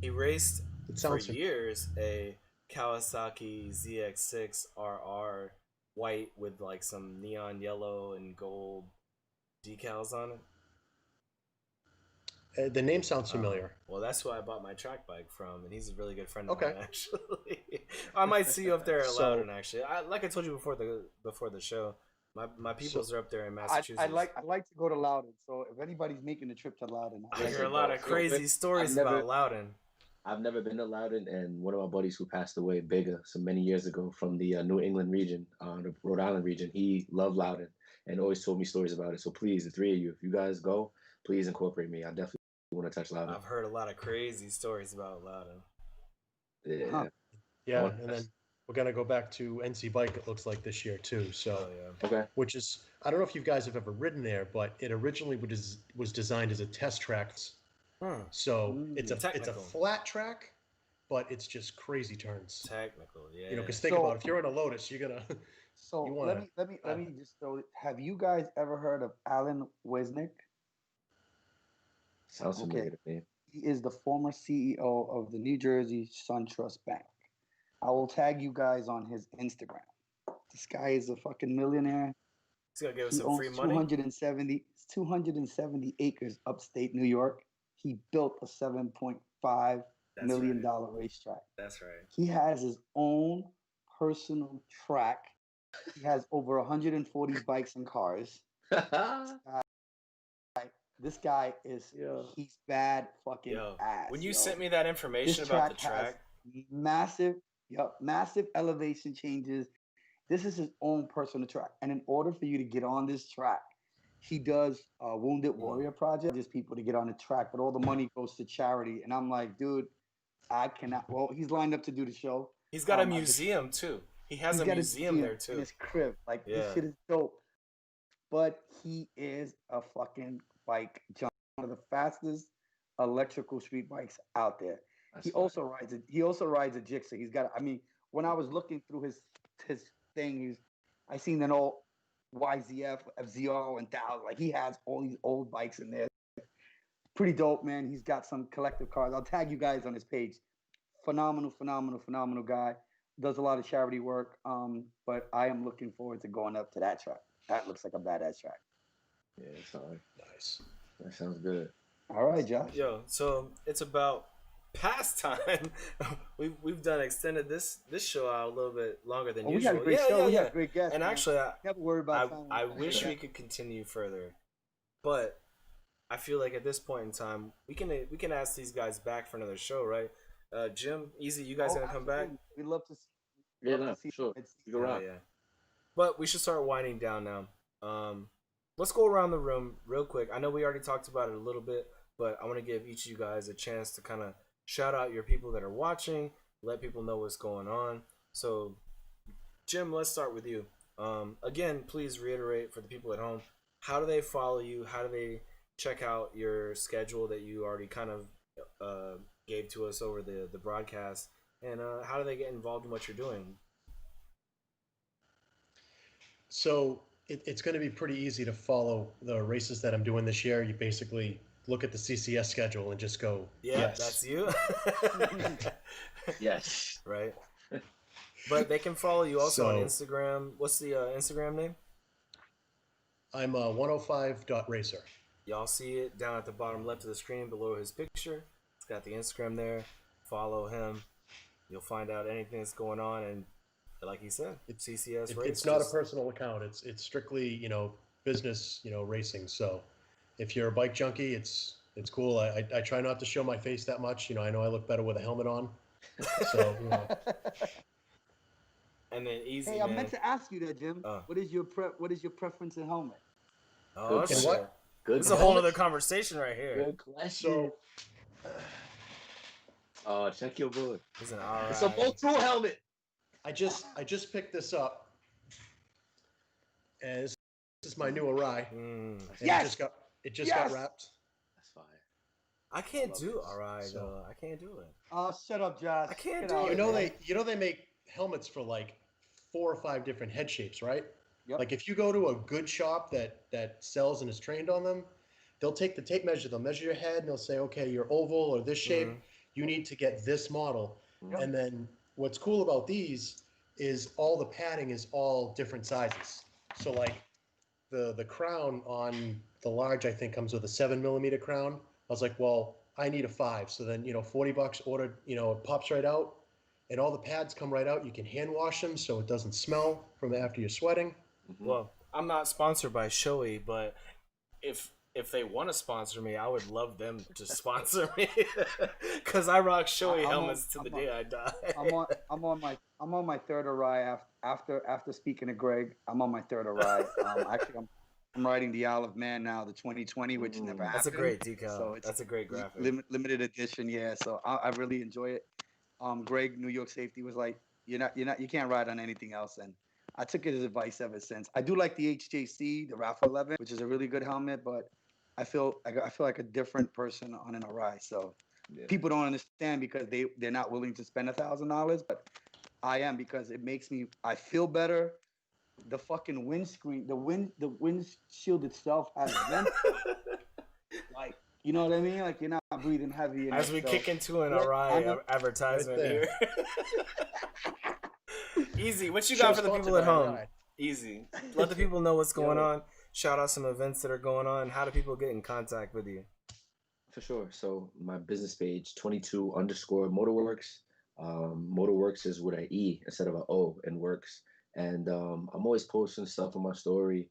He raced It for sounds years a Kawasaki ZX6 RR white with like some neon yellow and gold decals on it. the name sounds familiar. Well, that's who I bought my track bike from, and he's a really good friend of Okay. mine. Actually, I might see you up there at So- Loudon. Actually, like I told you before the show, my peoples are up there in Massachusetts. I like to go to Loudon. So if anybody's making a trip to Loudon, I hear a lot of crazy stories I've never- about Loudon. I've never been to Loudon, and one of my buddies who passed away, Bigger, so many years ago from the New England region, the Rhode Island region, he loved Loudon and always told me stories about it. So please, the three of you, if you guys go, please incorporate me. I definitely want to touch Loudon. I've heard a lot of crazy stories about Loudon. Yeah. Huh. Yeah, Oh, and then we're gonna go back to NC Bike. It looks like this year too. So, Oh yeah. Okay. which is I don't know if you guys have ever ridden there, but it originally was designed as a test track. So it's a Technical. flat track, but it's just crazy turns. Technical, yeah. Because think So- about it, if you're in a Lotus, you're gonna. So You wanna- let me just throw it. Have you guys ever heard of Alan Wesnick? Sounds familiar to me. He is the former CEO of the New Jersey SunTrust Bank. I will tag you guys on his Instagram. This guy is a fucking millionaire. He's gonna give us He some owns free money. 270 acres upstate New York. He built a $7.5 That's million right. racetrack. That's right. He has his own personal track. He has over 140 bikes and cars. This guy is he's bad fucking Yo, ass. when you yo. sent me that information This about the track has track, massive elevation changes. This is his own personal track, and in order for you to get on this track, he does a Wounded Warrior Project, just people to get on the track, but all the money goes to charity. And I'm like, dude, I cannot. Well, he's lined up to do the show. he's got a I just- museum too. He has He's a got museum there in too. his crib. Like Yeah. this shit is dope. But he is a fucking bike junkie. One of the fastest electrical street bikes out there. He also rides a Gixxer. He's got. I mean, when I was looking through his thing, I seen an old YZF, FZO, and Dow. Like he has all these old bikes in there. Pretty dope, man. He's got some collective cars. I'll tag you guys on his page. Phenomenal guy. Does a lot of charity work. But I am looking forward to going up to that track. That looks like a badass track. Yeah, sorry. Nice. That sounds good. All right, Josh. Yo, so it's about past time. we've done extended this show out a little bit longer than We usual. got a great show. We got a great guest. And man. actually, Never worry about time. I wish we could continue further, but I feel like at this point in time, we can ask these guys back for another show, right? Jim, Easy, you guys gonna come back? We'd love to see. Yeah, love to no, see sure. it's- You can rock. Yeah. But we should start winding down now. Let's go around the room real quick. I know we already talked about it a little bit, but I want to give each of you guys a chance to kind of shout out your people that are watching, let people know what's going on. So, Jim, let's start with you. Again, please reiterate for the people at home, how do they follow you? How do they check out your schedule that you already kind of gave to us over the broadcast? And how do they get involved in what you're doing? So it's going to be pretty easy to follow the races that I'm doing this year. You basically look at the CCS schedule and just go, Yeah, yes. that's you. Yes. Right. But they can follow you also on So- Instagram. What's the Instagram name? I'm 105.racer. Y'all see it down at the bottom left of the screen below his picture. It's got the Instagram there. Follow him. You'll find out anything that's going on. And like he said, CCS race. It's not a personal account. It's strictly, business, racing. So if you're a bike junkie, it's cool. I try not to show my face that much. I know I look better with a helmet on. So, And then easy, Hey, man. I meant to ask you that, Jim. What is your preference in helmet? Oh, Good shit. what? Good. This is a whole other conversation right here. Good question. Check your board. He's an alright. It's a Bolt-Tool helmet. I just picked this up, and this is my new Arai. And Yes! it just got wrapped. That's fine. I can't do alright though. I can't do it. Oh, shut up, Josh. I can't Get do out it. of here. They make helmets for like 4 or 5 different head shapes, right? Yep. Like if you go to a good shop that sells and is trained on them, they'll take the tape measure, they'll measure your head, and they'll say, okay, you're oval or this shape, you need to get this model. Yep. And then what's cool about these is all the padding is all different sizes. So like the crown on the large, I think, comes with a 7mm crown. I was like, well, I need a 5. So then, $40 ordered, it pops right out. And all the pads come right out. You can hand wash them so it doesn't smell from after you're sweating. Well, I'm not sponsored by Shoei, but if they want to sponsor me, I would love them to sponsor me because I rock Shoei helmets to the day I die. I'm on my third Arai after speaking to Greg. I'm on my third Arai. Actually, I'm riding the Isle of Man now, the 2020, which never happened. That's a great decal. So it's That's a great graphic. Limited edition, yeah. So I really enjoy it. Greg, New York Safety, was like, you can't ride on anything else, and I took his advice ever since. I do like the HJC, the Rafa 11, which is a really good helmet, but I feel like a different person on an Arai. So people don't understand because they're not willing to spend $1,000, but I am, because it makes I feel better. The fucking windscreen, the windshield itself has vent. Like, you know what I mean? Like, you're not breathing heavy. As we kick into an Arai advertisement Right here. Easy. What you got for the people at home? Easy. Let the people know what's going on. Shout out some events that are going on. How do people get in contact with you? For sure. So my business page, 22_Motorworks. Motorworks is with an E instead of an O in works. And I'm always posting stuff on my story.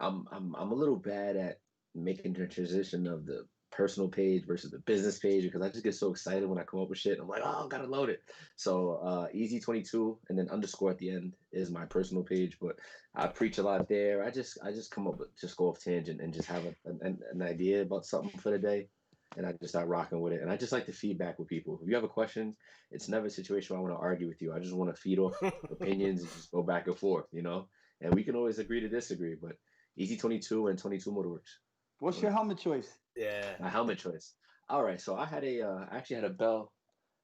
I'm a little bad at making the transition of the personal page versus the business page because I just get so excited when I come up with shit. I'm like, oh, gotta load it. So easy22 and then underscore at the end is my personal page. But I preach a lot there. I just come up with, just go off tangent and just have an idea about something for the day. And I just start rocking with it. And I just like to feedback with people. If you have a question, it's never a situation where I want to argue with you. I just want to feed off opinions and just go back and forth, And we can always agree to disagree, but easy22 and 22Motorworks. What's your helmet choice? Yeah. My helmet choice. All right, so I actually had a Bell.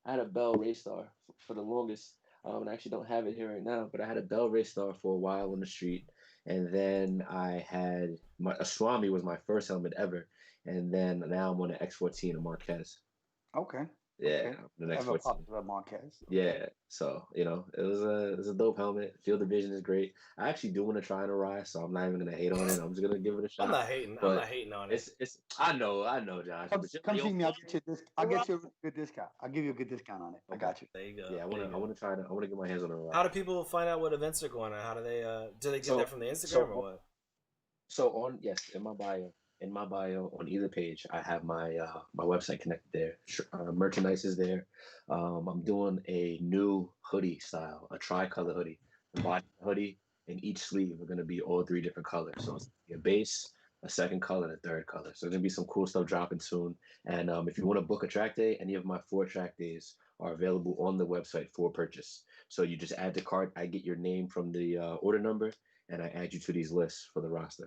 I had a Bell Raystar for the longest. And I actually don't have it here right now, but I had a Bell Raystar for a while on the street. And then I had a Swami was my first helmet ever. And then now I'm on an X14, a Marquez. Okay. Yeah, okay. I have a popular Marquez. Yeah, so it was a dope helmet. Field of vision is great. I actually do want to try an Arai, so I'm not even gonna hate on it. I'm just gonna give it a shot. I'm not hating on it. It's I know, Josh. Come see me. I'll get you a good discount. I'll give you a good discount on it. I got you. There you go. Yeah, I want to try it. I want to get my hands on an Arai. How do people find out what events are going on? How do they get that from the Instagram or what? So in my bio on either page, I have my my website connected there. Merchandise is there. I'm doing a new hoodie style, a tri-color hoodie. The body hoodie and each sleeve are going to be all 3 different colors. So it's a base, a second color, and a third color. So there's going to be some cool stuff dropping soon. And if you want to book a track day, any of my 4 track days are available on the website for purchase. So you just add to cart. I get your name from the order number, and I add you to these lists for the roster.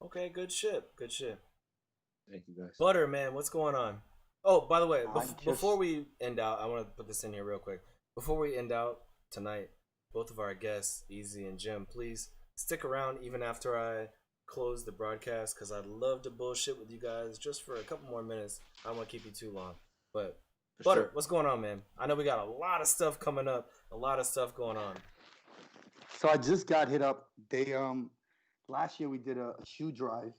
Okay, good shit. Thank you, guys. Butter, man, what's going on? Oh, by the way, before we end out, I want to put this in here real quick. Before we end out tonight, both of our guests, Easy and Jim, please stick around even after I close the broadcast because I'd love to bullshit with you guys just for a couple more minutes. I don't want to keep you too long. But, Butter, what's going on, man? I know we got a lot of stuff coming up, a lot of stuff going on. So I just got hit up. They last year we did a shoe drive.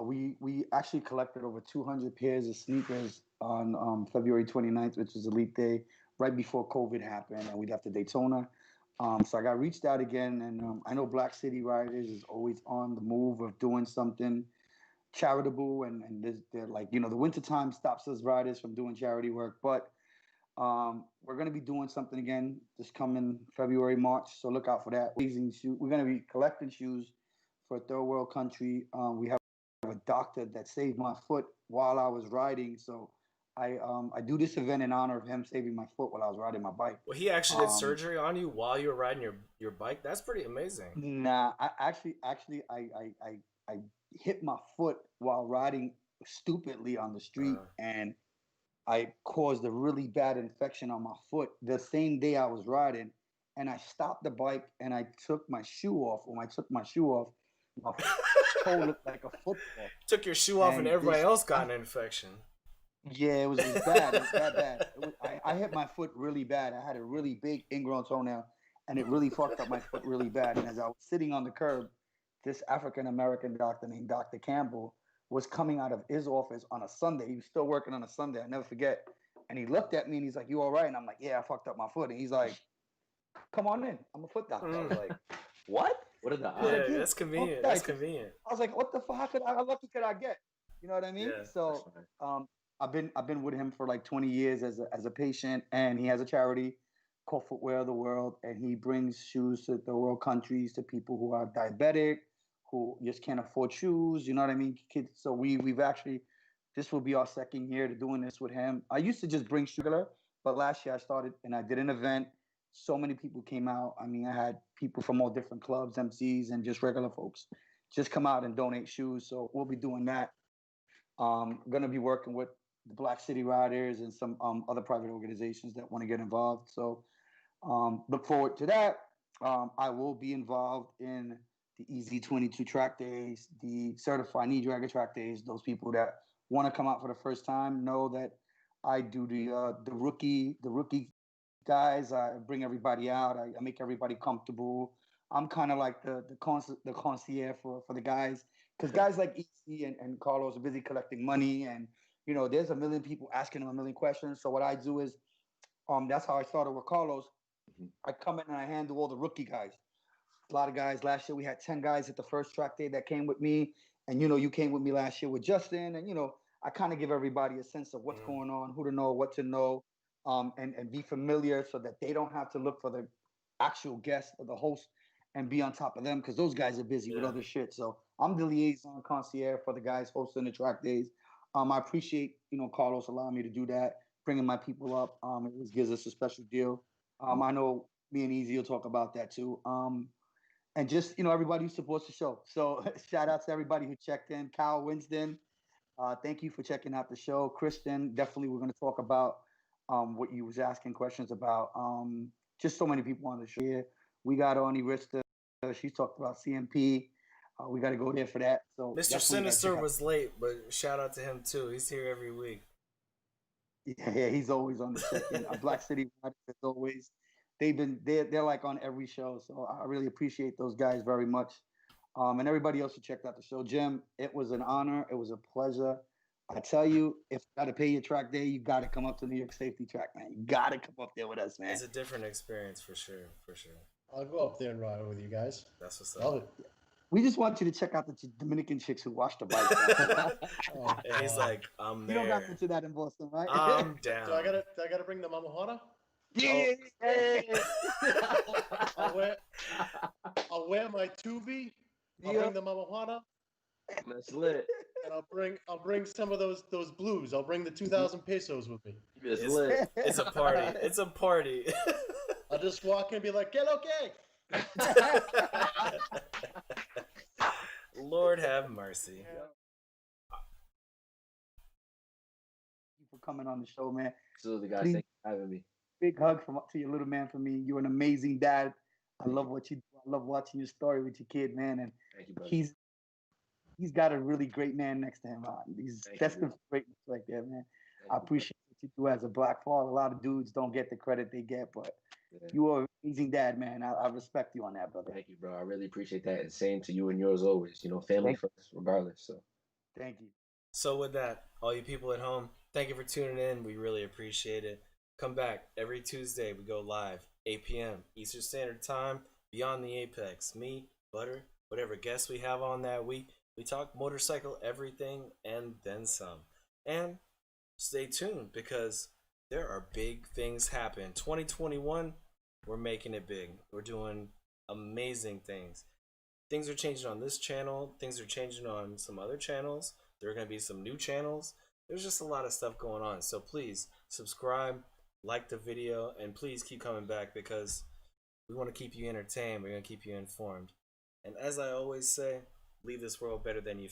We actually collected over 200 pairs of sneakers on February 29th, which is Elite Day, right before COVID happened, and we'd have to Daytona. So I got reached out again, and I know Black City Riders is always on the move of doing something charitable, and they're like, the wintertime stops us riders from doing charity work, but we're gonna be doing something again this coming February, March. So look out for that. We're gonna be collecting shoes for a third world country. We have a doctor that saved my foot while I was riding, so I do this event in honor of him saving my foot while I was riding my bike. Well, he actually did surgery on you while you were riding your bike. That's pretty amazing. Nah, I actually I hit my foot while riding stupidly on the street, and I caused a really bad infection on my foot the same day I was riding, and I stopped the bike and I took my shoe off. When I took my shoe off, my toe looked like a football. Took your shoe off and everybody else got an infection. Yeah, it was bad. It was that bad. I hit my foot really bad. I had a really big ingrown toenail, and it really fucked up my foot really bad. And as I was sitting on the curb, this African American doctor named Dr. Campbell was coming out of his office on a Sunday. He was still working on a Sunday. I never forget. And he looked at me and he's like, "You all right?" And I'm like, "Yeah, I fucked up my foot." And he's like, "Come on in. I'm a foot doctor." I was like, "What? What are the Yeah, odds? that's convenient. That's convenient. I was like, "What the fuck? How lucky could I get?" You know what I mean? Yeah, so, I've been with him for like 20 years as a patient, and he has a charity called Footwear of the World, and he brings shoes to the world countries to people who are diabetic, who just can't afford shoes. You know what I mean? Kids. So we've actually, this will be our second year to doing this with him. I used to just bring sugar, but last year I started and I did an event. So many people came out. I mean, I had people from all different clubs, MCs, and just regular folks just come out and donate shoes. So we'll be doing that. Going to be working with the Black City Riders and some other private organizations that want to get involved. So look forward to that. I will be involved in the EZ22 track days, the certified knee dragger track days. Those people that want to come out for the first time know that I do the rookie guys. I bring everybody out. I make everybody comfortable. I'm kind of like the concierge for the guys, because guys like EC and Carlos are busy collecting money, and there's a million people asking them a million questions. So what I do is, that's how I started with Carlos. I come in and I handle all the rookie guys. A lot of guys. Last year we had 10 guys at the first track day that came with me, and you came with me last year with Justin, and I kind of give everybody a sense of what's going on, who to know, what to know, and be familiar so that they don't have to look for the actual guest or the host and be on top of them, because those guys are busy with other shit. So I'm the liaison concierge for the guys hosting the track days. I appreciate Carlos allowing me to do that, bringing my people up. It gives us a special deal. I know me and Easy will talk about that too. And just everybody who supports the show. So shout out to everybody who checked in. Kyle Winston, thank you for checking out the show. Kristen, definitely we're going to talk about what you was asking questions about. Just so many people on the show here. We got Oni Rista. She's talked about CMP. We got to go there for that. So Mr. Sinister was late, but shout out to him too. He's here every week. Yeah, he's always on the check-in. Black City, as always, they're like on every show. So I really appreciate those guys very much. And everybody else who checked out the show. Jim, it was an honor. It was a pleasure. I tell you, if you got to pay your track day, you got to come up to New York Safety Track, man. You got to come up there with us, man. It's a different experience for sure. I'll go up there and ride with you guys. That's what's Love up. it. We just want you to check out the Dominican chicks who wash the bike. And he's like, I'm there. You don't have to do that in Boston, right? I'm down. So I gotta bring the Mama Honda? Yeah. I'll wear my Tubi. I'll bring the Mama Honda. That's lit. And I'll bring some of those blues. I'll bring the 2,000 pesos with me. It's lit. It's a party. It's a party. I'll just walk in and be like, get okay. Lord have mercy. Thank you for coming on the show, man. Absolutely, guys. Please. Thank you for having me. Big hug to your little man from me. You're an amazing dad. I love what you do. I love watching your story with your kid, man. And Thank you, brother. he's got a really great man next to him. He's destined for greatness right there, man. I appreciate what you do as a black father. A lot of dudes don't get the credit they get, but you are an amazing dad, man. I respect you on that, brother. Thank you, bro. I really appreciate that. And same to you and yours always. Family first, regardless. So thank you. So with that, all you people at home, thank you for tuning in. We really appreciate it. Come back every Tuesday. We go live 8 p.m. Eastern Standard Time, Beyond the Apex. Me, Butter, whatever guests we have on that week. We talk motorcycle everything and then some. And stay tuned because there are big things happening. 2021, we're making it big. We're doing amazing things. Things are changing on this channel. Things are changing on some other channels. There are going to be some new channels. There's just a lot of stuff going on. So please subscribe, like the video, and please keep coming back because we want to keep you entertained. We're going to keep you informed. And as I always say, leave this world better than you